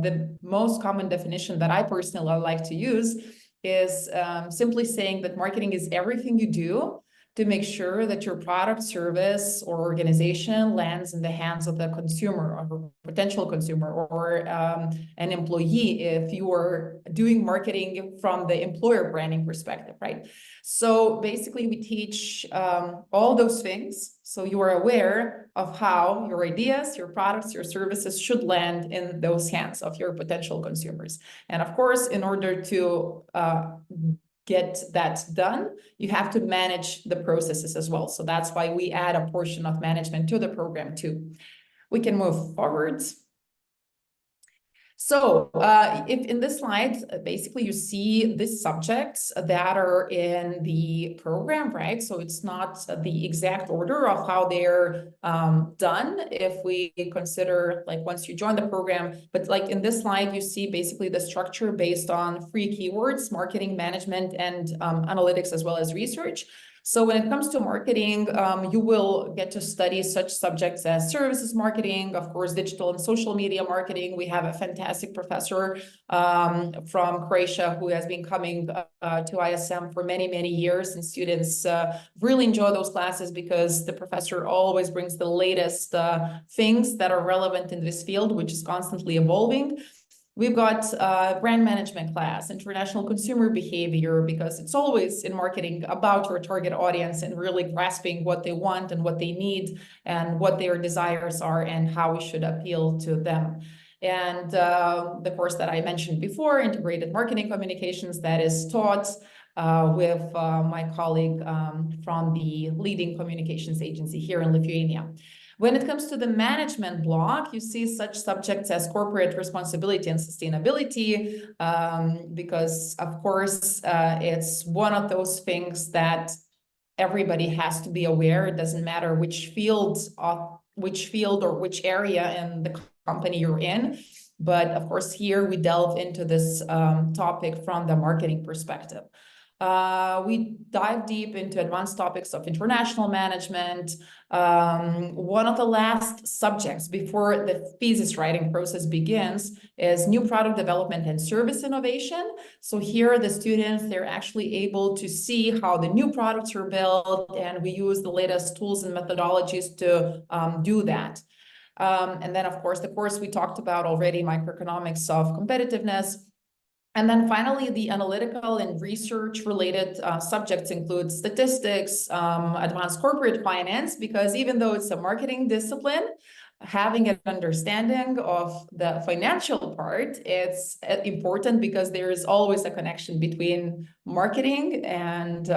the most common definition that I personally like to use is simply saying that marketing is everything you do to make sure that your product, service, or organization lands in the hands of the consumer or potential consumer or an employee if you are doing marketing from the employer branding perspective, right? So basically we teach all those things so you are aware of how your ideas, your products, your services should land in those hands of your potential consumers. And of course, in order to get that done, you have to manage the processes as well. So that's why we add a portion of management to the program too. We can move forward. So if in this slide, basically you see the subjects that are in the program, right? So it's not the exact order of how they're done if we consider like once you join the program, but like in this slide, you see basically the structure based on 3 keywords: marketing, management, and analytics, as well as research. So when it comes to marketing, you will get to study such subjects as services marketing, of course, digital and social media marketing. We have a fantastic professor from Croatia who has been coming to ISM for many, many years, and students really enjoy those classes because the professor always brings the latest things that are relevant in this field, which is constantly evolving. We've got brand management class, international consumer behavior, because it's always in marketing about your target audience and really grasping what they want and what they need and what their desires are and how we should appeal to them. And the course that I mentioned before, integrated marketing communications, that is taught with my colleague from the leading communications agency here in Lithuania. When it comes to the management block, you see such subjects as corporate responsibility and sustainability, because of course, it's one of those things that everybody has to be aware. It doesn't matter which field or which area in the company you're in. But of course, here we delve into this topic from the marketing perspective. We dive deep into advanced topics of international management. One of the last subjects before the thesis writing process begins is new product development and service innovation. So here the students, they're actually able to see how the new products are built, and we use the latest tools and methodologies to do that. And then, of course, the course we talked about already, microeconomics of competitiveness. And then finally, the analytical and research-related subjects include statistics, advanced corporate finance, because even though it's a marketing discipline, having an understanding of the financial part, it's important because there is always a connection between marketing and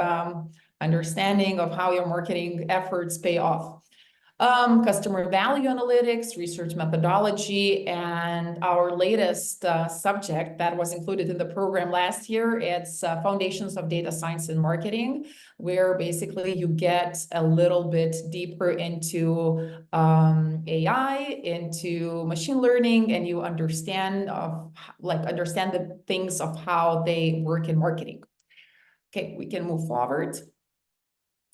understanding of how your marketing efforts pay off. Customer value analytics, research methodology, and our latest subject that was included in the program last year, it's foundations of data science and marketing, where basically you get a little bit deeper into AI, into machine learning, and you understand the things of how they work in marketing. Okay, we can move forward.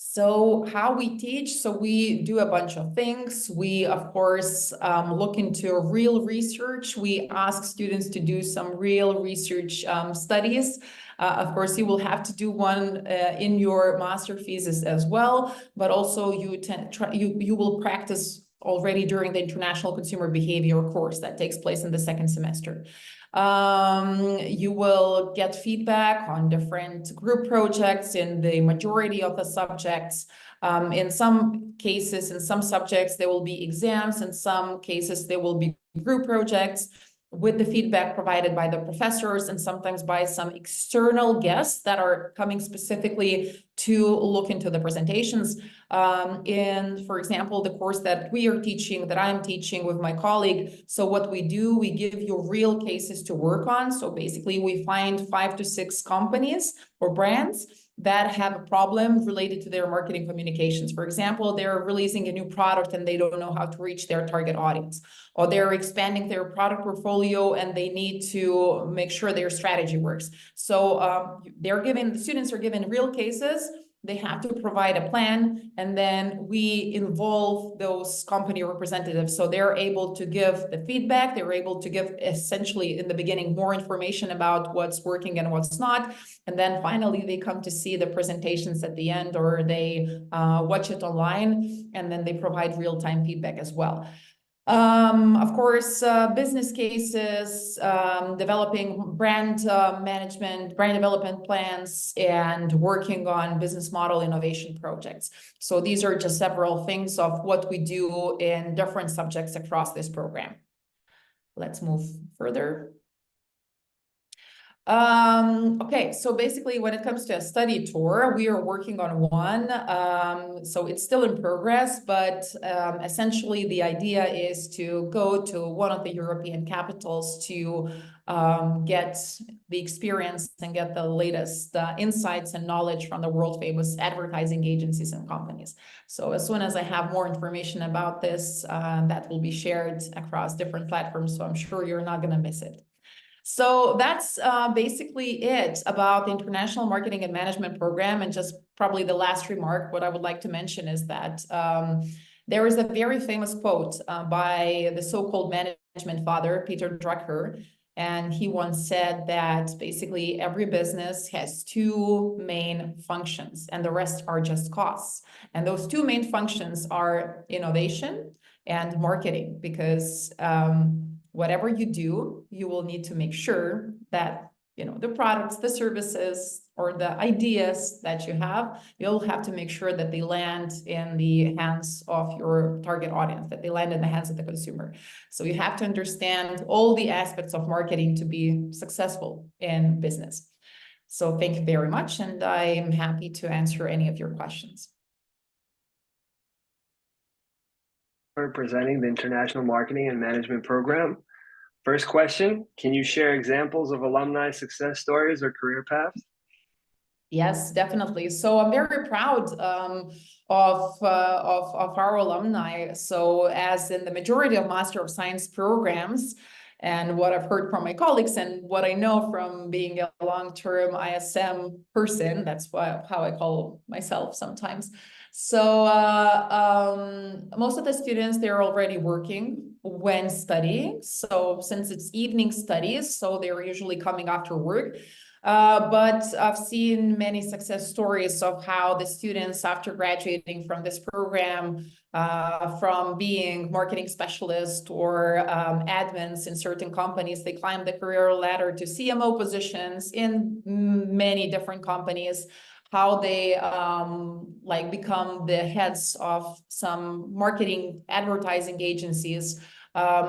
So how we teach, so we do a bunch of things. We, of course, look into real research. We ask students to do some real research studies. Of course, you will have to do one in your master thesis as well, but also you will practice already during the international consumer behavior course that takes place in the second semester. You will get feedback on different group projects in the majority of the subjects. In some cases, in some subjects, there will be exams. In some cases, there will be group projects with the feedback provided by the professors and sometimes by some external guests that are coming specifically to look into the presentations. For example, the course that we are teaching, that I'm teaching with my colleague. So what we do, we give you real cases to work on. So basically we find 5 to 6 companies or brands that have a problem related to their marketing communications. For example, they're releasing a new product and they don't know how to reach their target audience, or they're expanding their product portfolio and they need to make sure their strategy works. So the students are given real cases. They have to provide a plan, and then we involve those company representatives. So they're able to give the feedback. They're able to give, essentially in the beginning, more information about what's working and what's not. And then finally, they come to see the presentations at the end, or they watch it online, and then they provide real-time feedback as well. Of course, business cases, developing brand management, brand development plans, and working on business model innovation projects. So these are just several things of what we do in different subjects across this program. Let's move further. Okay, so basically when it comes to a study tour, we are working on one. So it's still in progress, but essentially the idea is to go to one of the European capitals to get the experience and get the latest insights and knowledge from the world famous advertising agencies and companies. So as soon as I have more information about this, that will be shared across different platforms. So I'm sure you're not going to miss it. So that's basically it about the International Marketing and Management Program. And just probably the last remark, what I would like to mention is that there is a very famous quote by the so-called management father, Peter Drucker. And he once said that basically every business has two main functions and the rest are just costs. And those two main functions are innovation and marketing, because whatever you do, you will need to make sure that, you know, the products, the services, or the ideas that you have, you'll have to make sure that they land in the hands of your target audience, that they land in the hands of the consumer. So you have to understand all the aspects of marketing to be successful in business. So thank you very much, and I am happy to answer any of your questions. For presenting the International Marketing and Management Program. First question, can you share examples of alumni success stories or career paths? Yes, definitely. So I'm very proud of our alumni. So as in the majority of Master of Science programs, and what I've heard from my colleagues and what I know from being a long-term ISM person, that's how I call myself sometimes. So most of the students, they're already working when studying. So since it's evening studies, so they're usually coming after work. But I've seen many success stories of how the students, after graduating from this program, from being marketing specialists or admins in certain companies, they climb the career ladder to CMO positions in many different companies, how they become the heads of some marketing advertising agencies.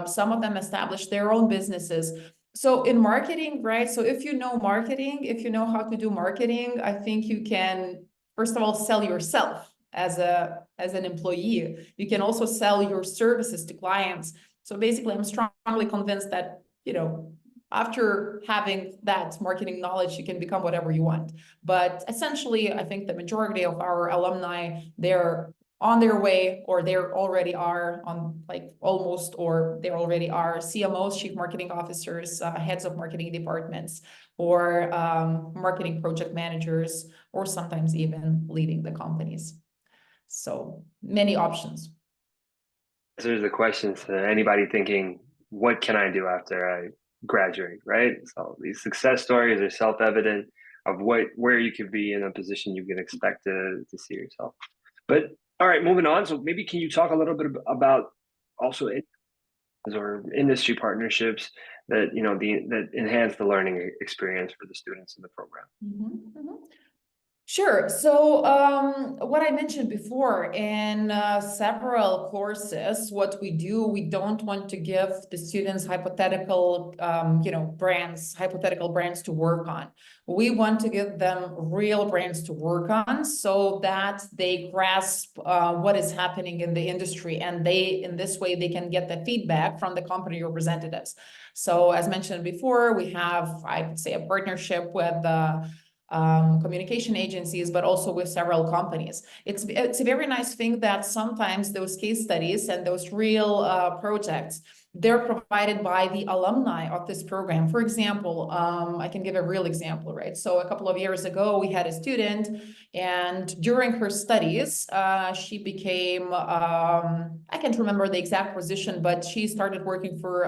Some of them establish their own businesses. So in marketing, right? So if you know marketing, if you know how to do marketing, I think you can, first of all, sell yourself as an employee. You can also sell your services to clients. So basically, I'm strongly convinced that, you know, after having that marketing knowledge, you can become whatever you want. But essentially, I think the majority of our alumni, they're on their way, or they already are on almost, or they already are CMOs, chief marketing officers, heads of marketing departments, or marketing project managers, or sometimes even leading the companies. So many options. There's the questions to anybody thinking, what can I do after I graduate, right? So these success stories are self-evident of where you could be in a position you can expect to see yourself. But all right, moving on. So maybe can you talk a little bit about also or industry partnerships that, you know, that enhance the learning experience for the students in the program? Mm-hmm, mm-hmm. Sure. So what I mentioned before, in several courses, what we do, we don't want to give the students hypothetical, hypothetical brands to work on. We want to give them real brands to work on so that they grasp what is happening in the industry, and in this way, they can get the feedback from the company representatives. So as mentioned before, we have, I would say, a partnership with communication agencies, but also with several companies. It's a very nice thing that sometimes those case studies and those real projects, they're provided by the alumni of this program. For example, I can give a real example, right? So a couple of years ago, we had a student, and during her studies, she became, I can't remember the exact position, but she started working for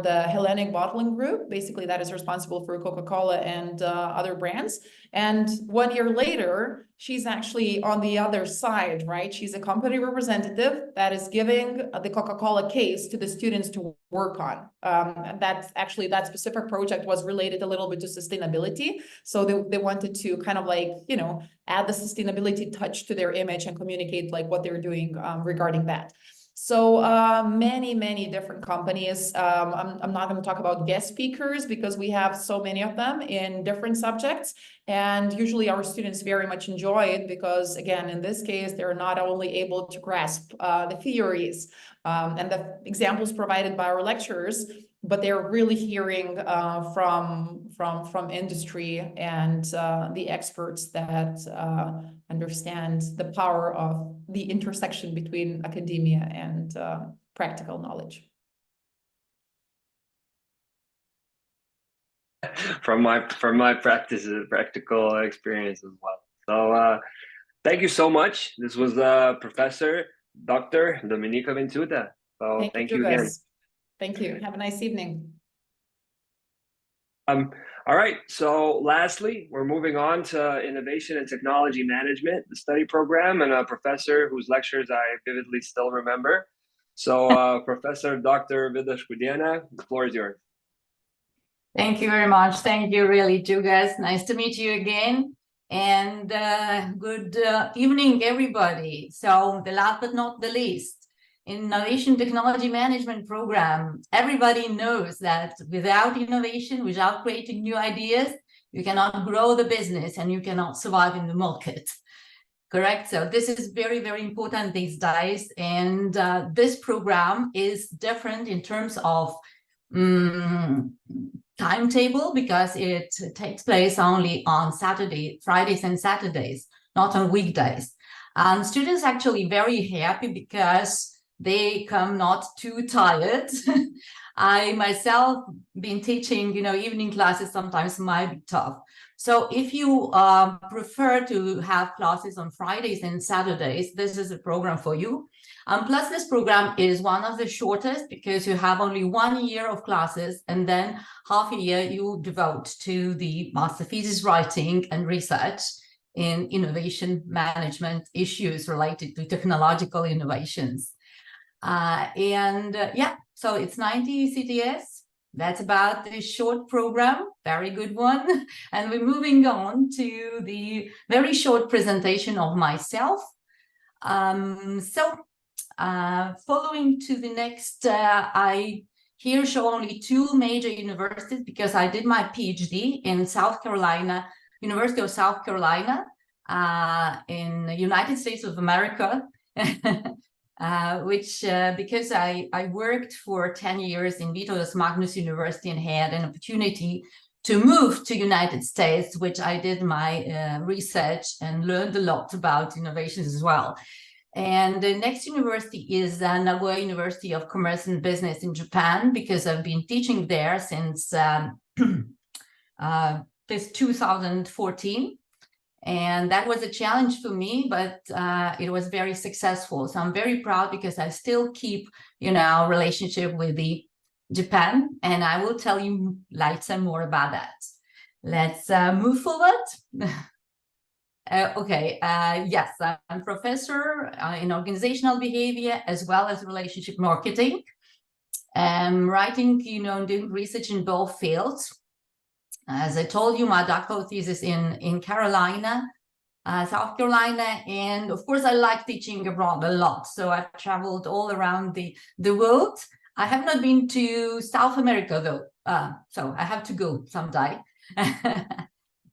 the Hellenic Bottling Group, basically that is responsible for Coca-Cola and other brands. And 1 year later, she's actually on the other side, right? She's a company representative that is giving the Coca-Cola case to the students to work on. And that's actually, that specific project was related a little bit to sustainability. So they wanted to kind of like, you know, add the sustainability touch to their image and communicate like what they're doing regarding that. So many different companies. I'm not going to talk about guest speakers because we have so many of them in different subjects. And usually our students very much enjoy it because, again, in this case, they're not only able to grasp the theories and the examples provided by our lecturers, but they're really hearing from industry and the experts that understand the power of the intersection between academia and practical knowledge. From my practical experience as well. So thank you so much. This was Professor Dr. Dominyka Venciūtė. So thank you again. Thank you. Have a nice evening. All right. So lastly, we're moving on to Innovation and Technology Management, the study program, and a professor whose lectures I vividly still remember. So Professor Dr. Vida Škudienė, the floor is yours. Thank you very much. Thank you, really, Džiugas. Nice to meet you again. And good evening, everybody. So the last but not the least, Innovation Technology Management Program. Everybody knows that without innovation, without creating new ideas, you cannot grow the business and you cannot survive in the market. Correct? So this is very, very important these days. And this program is different in terms of timetable because it takes place only on Fridays and Saturdays, not on weekdays. And students actually very happy because they come not too tired. I myself been teaching, you know, evening classes sometimes might be tough. So if you prefer to have classes on Fridays and Saturdays, this is a program for you. Plus this program is one of the shortest because you have only 1 year of classes and then half a year you devote to the master thesis writing and research in innovation management issues related to technological innovations. Yeah, so it's 90 CTS. That's about the short program, very good one. And we're moving on to the very short presentation of myself. Following to the next, I here show only 2 major universities because I did my PhD in South Carolina, University of South Carolina, in the United States of America. Which because I worked for 10 years in Vytautas Magnus University and had an opportunity to move to United States, which I did my research and learned a lot about innovations as well. And the next university is Nagoya University of Commerce and Business in Japan, because I've been teaching there since this 2014. And that was a challenge for me, but it was very successful. So I'm very proud because I still keep, you know, relationship with the Japan, and I will tell you later more about that. Let's move forward. Yes, I'm professor in organizational behavior as well as relationship marketing. I'm writing, you know, doing research in both fields. As I told you, my doctoral thesis in Carolina, South Carolina, and of course I like teaching abroad a lot. So I've traveled all around the world. I have not been to South America though, so I have to go someday.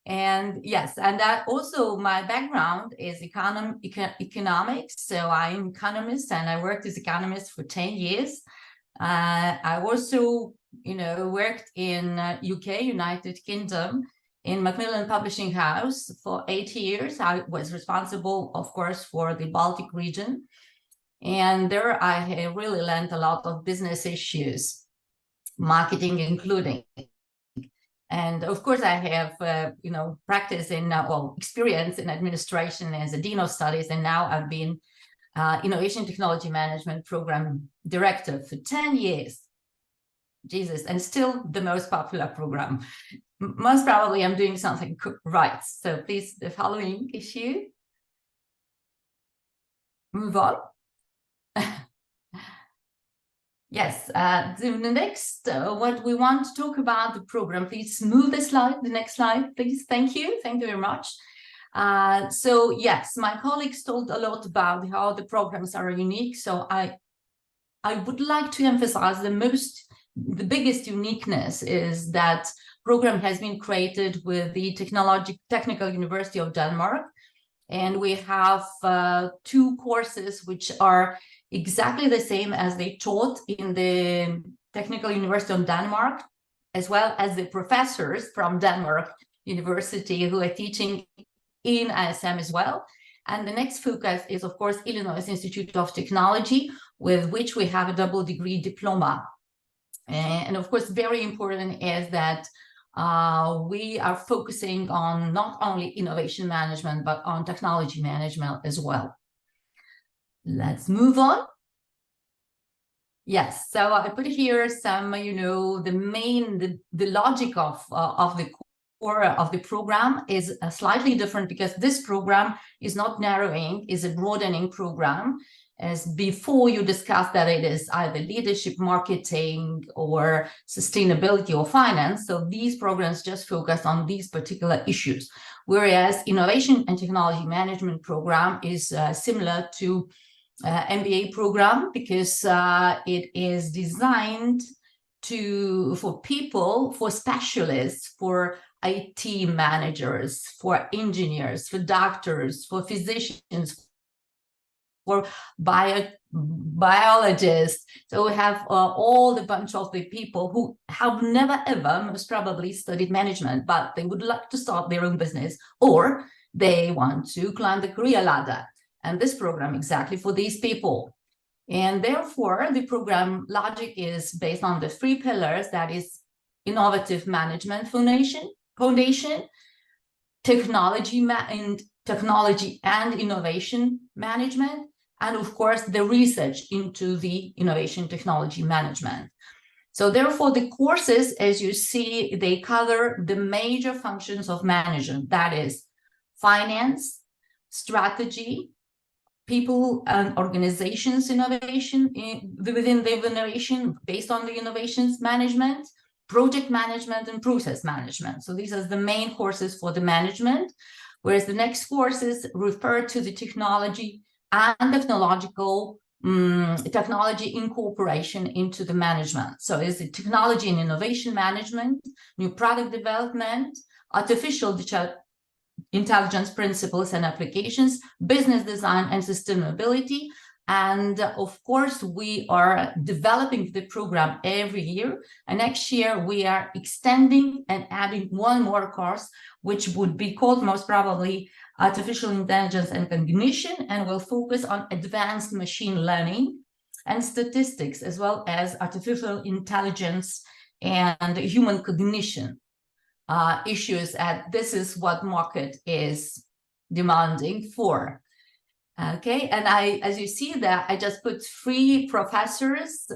And yes, and that also my background is economics. So I'm economist and I worked as economist for 10 years. I also, you know, worked in UK, United Kingdom, in Macmillan Publishing House for 8 years. I was responsible, of course, for the Baltic region. And there I have really learned a lot of business issues, marketing including. And of course, I have, practice in, experience in administration as a Dean of Studies. And now I've been Innovation Technology Management Program Director for 10 years. Jesus, and still the most popular program. Most probably I'm doing something right. So please, the following issue. Move on. Yes, the next, what we want to talk about the program, please move the slide, the next slide, please. Thank you very much. So yes, my colleagues told a lot about how the programs are unique. So I would like to emphasize the biggest uniqueness is that program has been created with the Technical University of Denmark. And we have 2 courses which are exactly the same as they taught in the Technical University of Denmark, as well as the professors from Denmark University who are teaching in ISM as well. And the next focus is, of course, Illinois Institute of Technology, with which we have a double degree diploma. And of course, very important is that we are focusing on not only innovation management, but on technology management as well. Let's move on. Yes, so I put here some, the logic of the core of the program is slightly different, because this program is not narrowing, is a broadening program. As before, you discussed that it is either leadership, marketing, or sustainability or finance. So these programs just focus on these particular issues, whereas innovation and technology management program is similar to MBA program, because it is designed for people, for specialists, for IT managers, for engineers, for doctors, for physicians, for biologists. So we have all the bunch of the people who have never ever, most probably, studied management, but they would like to start their own business, or they want to climb the career ladder. And this program exactly for these people. And therefore, the program logic is based on the 3 pillars, that is innovative management foundation, technology and innovation management, and of course, the research into the innovation technology management. So therefore, the courses, as you see, they cover the major functions of management, that is finance, strategy, people and organizations innovation within the innovation, based on the innovations management, project management, and process management. So these are the main courses for the management, whereas the next courses refer to the technology and technology incorporation into the management. So is it technology and innovation management, new product development, artificial intelligence principles and applications, business design and sustainability. And of course, we are developing the program every year. And next year, we are extending and adding 1 more course, which would be called most probably Artificial Intelligence and Cognition, and will focus on advanced machine learning and statistics, as well as artificial intelligence and human cognition issues. And this is what market is demanding for. Okay, and as you see that, I just put 3 professors,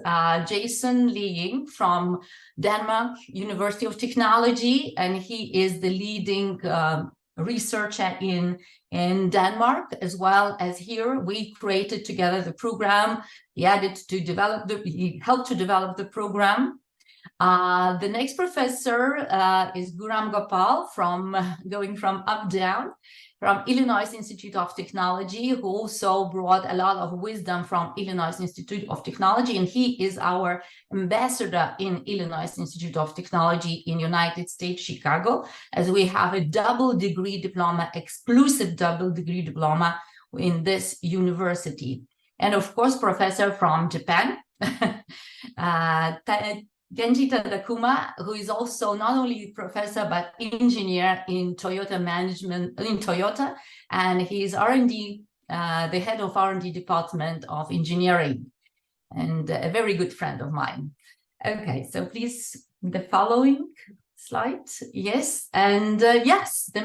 Jason Leing from Denmark University of Technology, and he is the leading researcher in Denmark, as well as here. We created together the program. He helped to develop the program. The next professor is Guram Gopal, going from up down, from Illinois Institute of Technology, who also brought a lot of wisdom from Illinois Institute of Technology, and he is our ambassador in Illinois Institute of Technology in United States, Chicago, as we have a double degree diploma, exclusive double degree diploma in this university. And of course, professor from Japan, Genjita Dakuma, who is also not only professor but engineer in Toyota management in Toyota, and he's R&D, the head of R&D department of engineering, and a very good friend of mine. Okay, so please, the following slide. Yes, and yes, the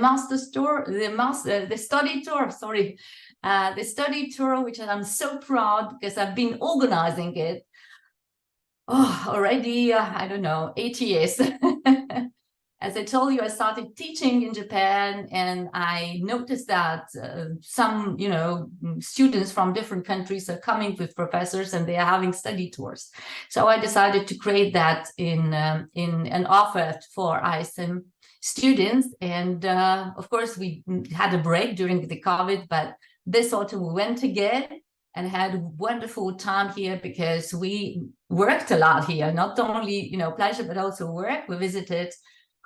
study tour. Sorry, the study tour, which I'm so proud because I've been organizing it. Oh, already, I don't know, 8 years. As I told you, I started teaching in Japan, and I noticed that some, students from different countries are coming with professors, and they are having study tours. So I decided to create that in an offer for ISM students. And of course, we had a break during the COVID, but this autumn we went again and had a wonderful time here because we worked a lot here, not only, pleasure, but also work. We visited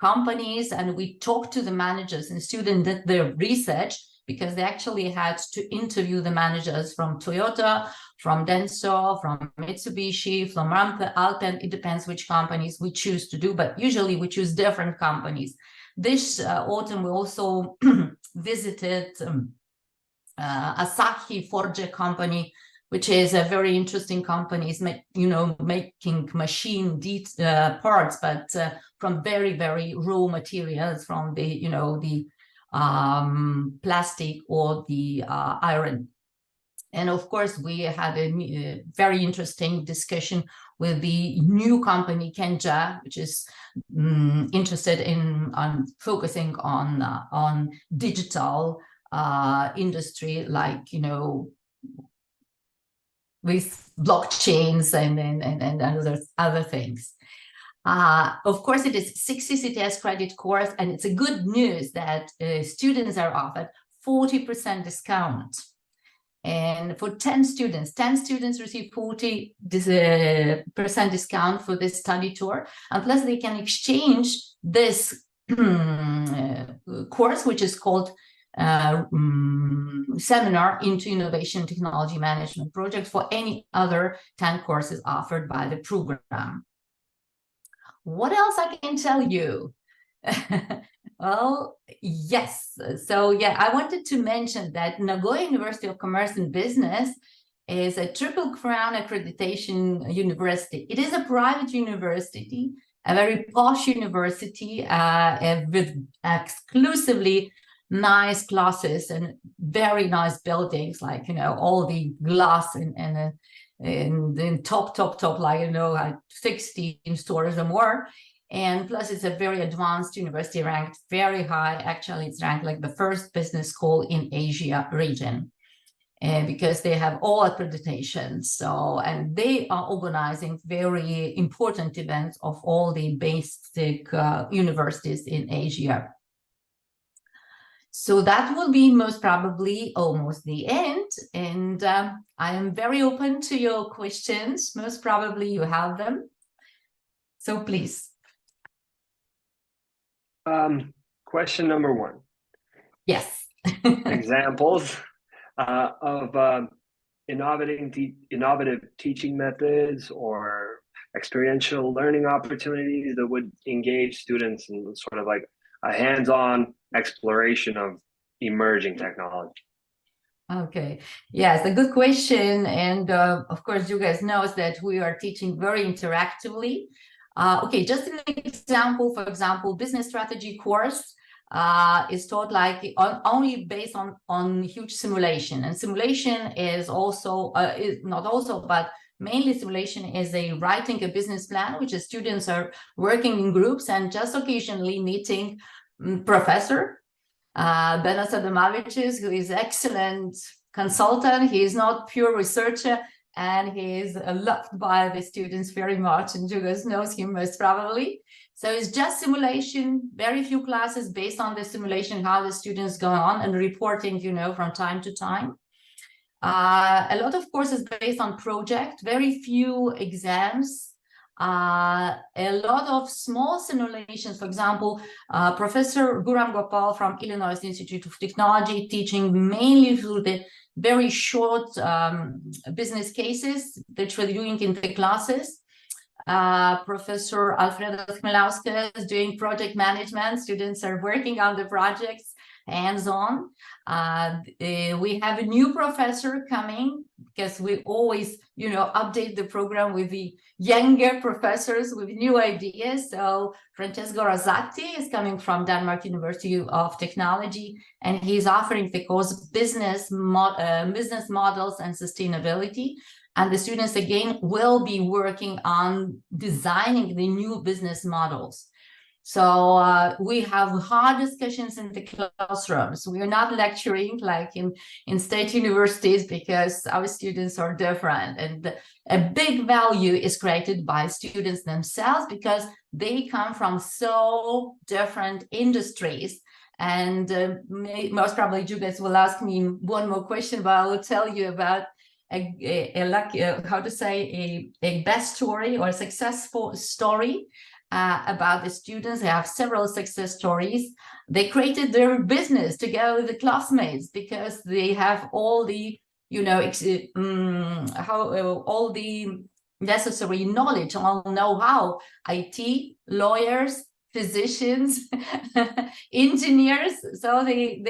companies and we talked to the managers, and students did their research because they actually had to interview the managers from Toyota, from Denso, from Mitsubishi, from Alpen. It depends which companies we choose to do, but usually we choose different companies. This autumn, we also visited Asahi Forge company, which is a very interesting company, making machine parts, but from very, very raw materials, from the plastic or the iron. And of course, we had a very interesting discussion with the new company Kenja, which is interested in focusing on digital industry, like with blockchains and other things. Of course, it is 60 CTS credit course, and it's a good news that students are offered 40% discount. And for 10 students receive 40% discount for this study tour. And plus they can exchange this course, which is called seminar into innovation technology management project, for any other 10 courses offered by the program. What else I can tell you? Well, yes. So yeah, I wanted to mention that Nagoya University of Commerce and Business is a Triple Crown accreditation university. It is a private university, a very posh university with exclusively nice classes and very nice buildings, like all the glass and top like 16 stories or more. And plus it's a very advanced university, ranked very high. Actually, it's ranked like the first business school in Asia region, because they have all accreditations. So, and they are organizing very important events of all the basic universities in Asia. So that will be most probably almost the end. And I am very open to your questions. Most probably you have them. So please. Question number one. Yes. Examples of innovative teaching methods or experiential learning opportunities that would engage students in sort of like a hands-on exploration of emerging technology. Okay. Yes, a good question. And of course, you guys know that we are teaching very interactively. Okay, just an example, for example, business strategy course is taught like only based on huge simulation. And simulation is also, but mainly simulation is writing a business plan, which is students are working in groups and just occasionally meeting Professor Benas Adamavičius, who is excellent consultant. He is not pure researcher, and he is loved by the students very much, and Džiugas knows him most probably. So it's just simulation, very few classes based on the simulation, how the students go on, and reporting, from time to time. A lot of courses based on project, very few exams, a lot of small simulations. For example, Professor Guram Gopal from Illinois Institute of Technology teaching mainly through the very short business cases that we're doing in the classes. Professor Alfredo Chmielowska is doing project management. Students are working on the projects hands-on. We have a new professor coming because we always, update the program with the younger professors with new ideas. So Francesco Rosati is coming from Denmark University of Technology, and he's offering the course Business Models and Sustainability. And the students, again, will be working on designing the new business models. So we have hard discussions in the classrooms. We are not lecturing like in state universities because our students are different. And a big value is created by students themselves because they come from so different industries. And most probably you guys will ask me one more question, but I will tell you about a best story or a successful story about the students. They have several success stories. They created their business together with the classmates because they have all the, all the necessary knowledge, all know-how, IT, lawyers, physicians, engineers. So they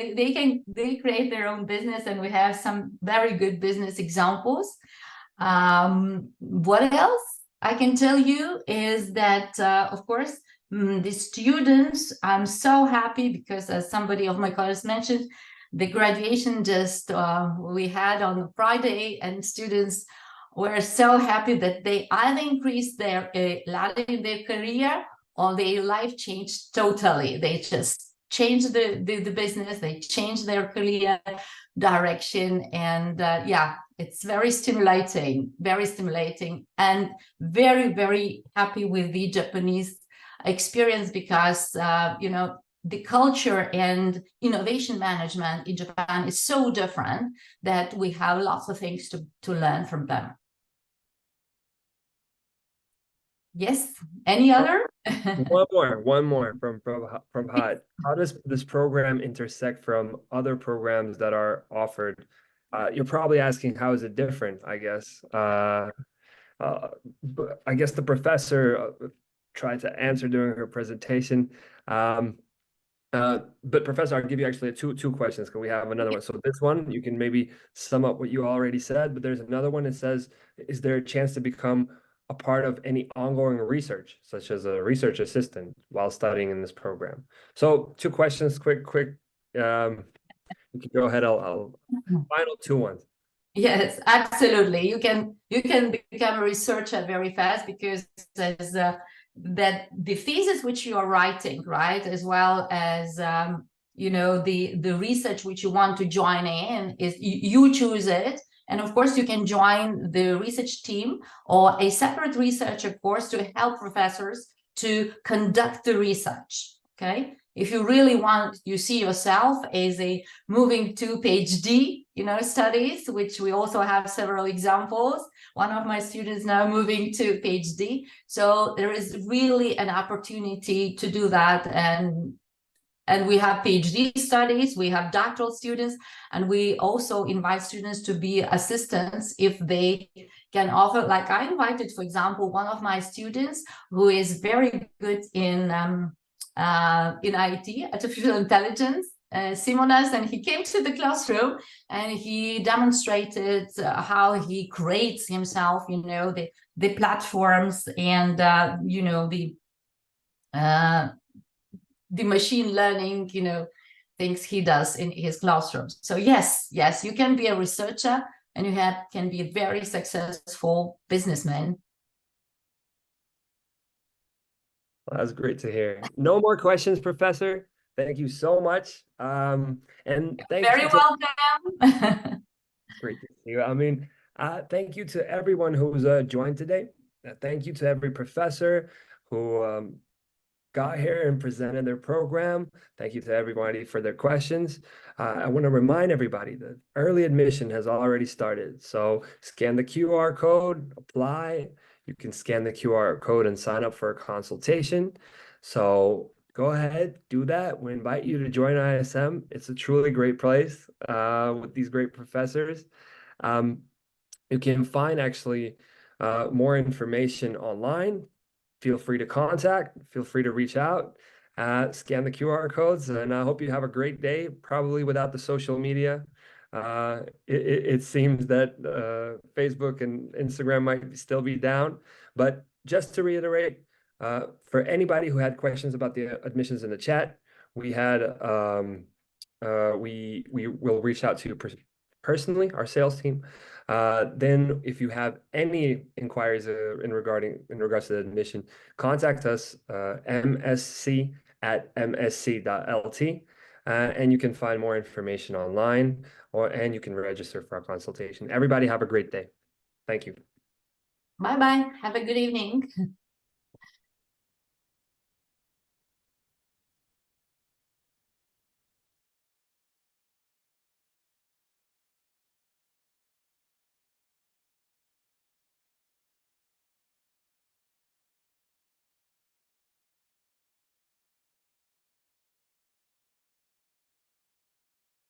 create their own business, and we have some very good business examples. What else I can tell you is that, of course, the students, I'm so happy because, as somebody of my colleagues mentioned, the graduation just we had on Friday, and students were so happy that they either increased their ladder in their career or their life changed totally. They just changed the business, they changed their career direction, and it's very stimulating, and very, very happy with the Japanese experience because, the culture and innovation management in Japan is so different that we have lots of things to learn from them. Yes, any other? One more from Prabhat. How does this program intersect from other programs that are offered? You're probably asking, how is it different, I guess. But I guess the professor tried to answer during her presentation. But Professor, I'll give you actually two questions because we have another one. So this one, you can maybe sum up what you already said, but there's another one that says, is there a chance to become a part of any ongoing research, such as a research assistant while studying in this program? So two questions, quick. You can go ahead. I'll final two ones. Yes, absolutely. You can become a researcher very fast because there's that the thesis which you are writing, right, as well as the research which you want to join in, is you choose it. And of course, you can join the research team or a separate researcher course to help professors to conduct the research. Okay, if you really want, you see yourself as a moving to PhD, studies, which we also have several examples. One of my students now moving to PhD. So there is really an opportunity to do that. And we have PhD studies, we have doctoral students, and we also invite students to be assistants if they can offer. Like I invited, for example, one of my students who is very good in IT, artificial intelligence, Simonas, and he came to the classroom and he demonstrated how he creates himself, the platforms and, the machine learning, things he does in his classrooms. So yes, you can be a researcher and you can be a very successful businessman. Well, that's great to hear. No more questions, Professor. Thank you so much. And thank very you. Welcome. Great to see you. Thank you to everyone who's joined today. Thank you to every professor who got here and presented their program. Thank you to everybody for their questions. I want to remind everybody that early admission has already started. So scan the QR code, apply. You can scan the QR code and sign up for a consultation. So go ahead, do that. We invite you to join ISM. It's a truly great place with these great professors. You can find actually more information online. Feel free to contact, feel free to reach out, scan the QR codes, and I hope you have a great day, probably without the social media. It seems that Facebook and Instagram might still be down, but just to reiterate, for anybody who had questions about the admissions in the chat, we had we will reach out to you personally, our sales team. Then if you have any inquiries in regards to the admission, contact us, msc@msc.lt, and you can find more information online, and you can register for our consultation. Everybody have a great day. Thank you. Bye-bye. Have a good evening.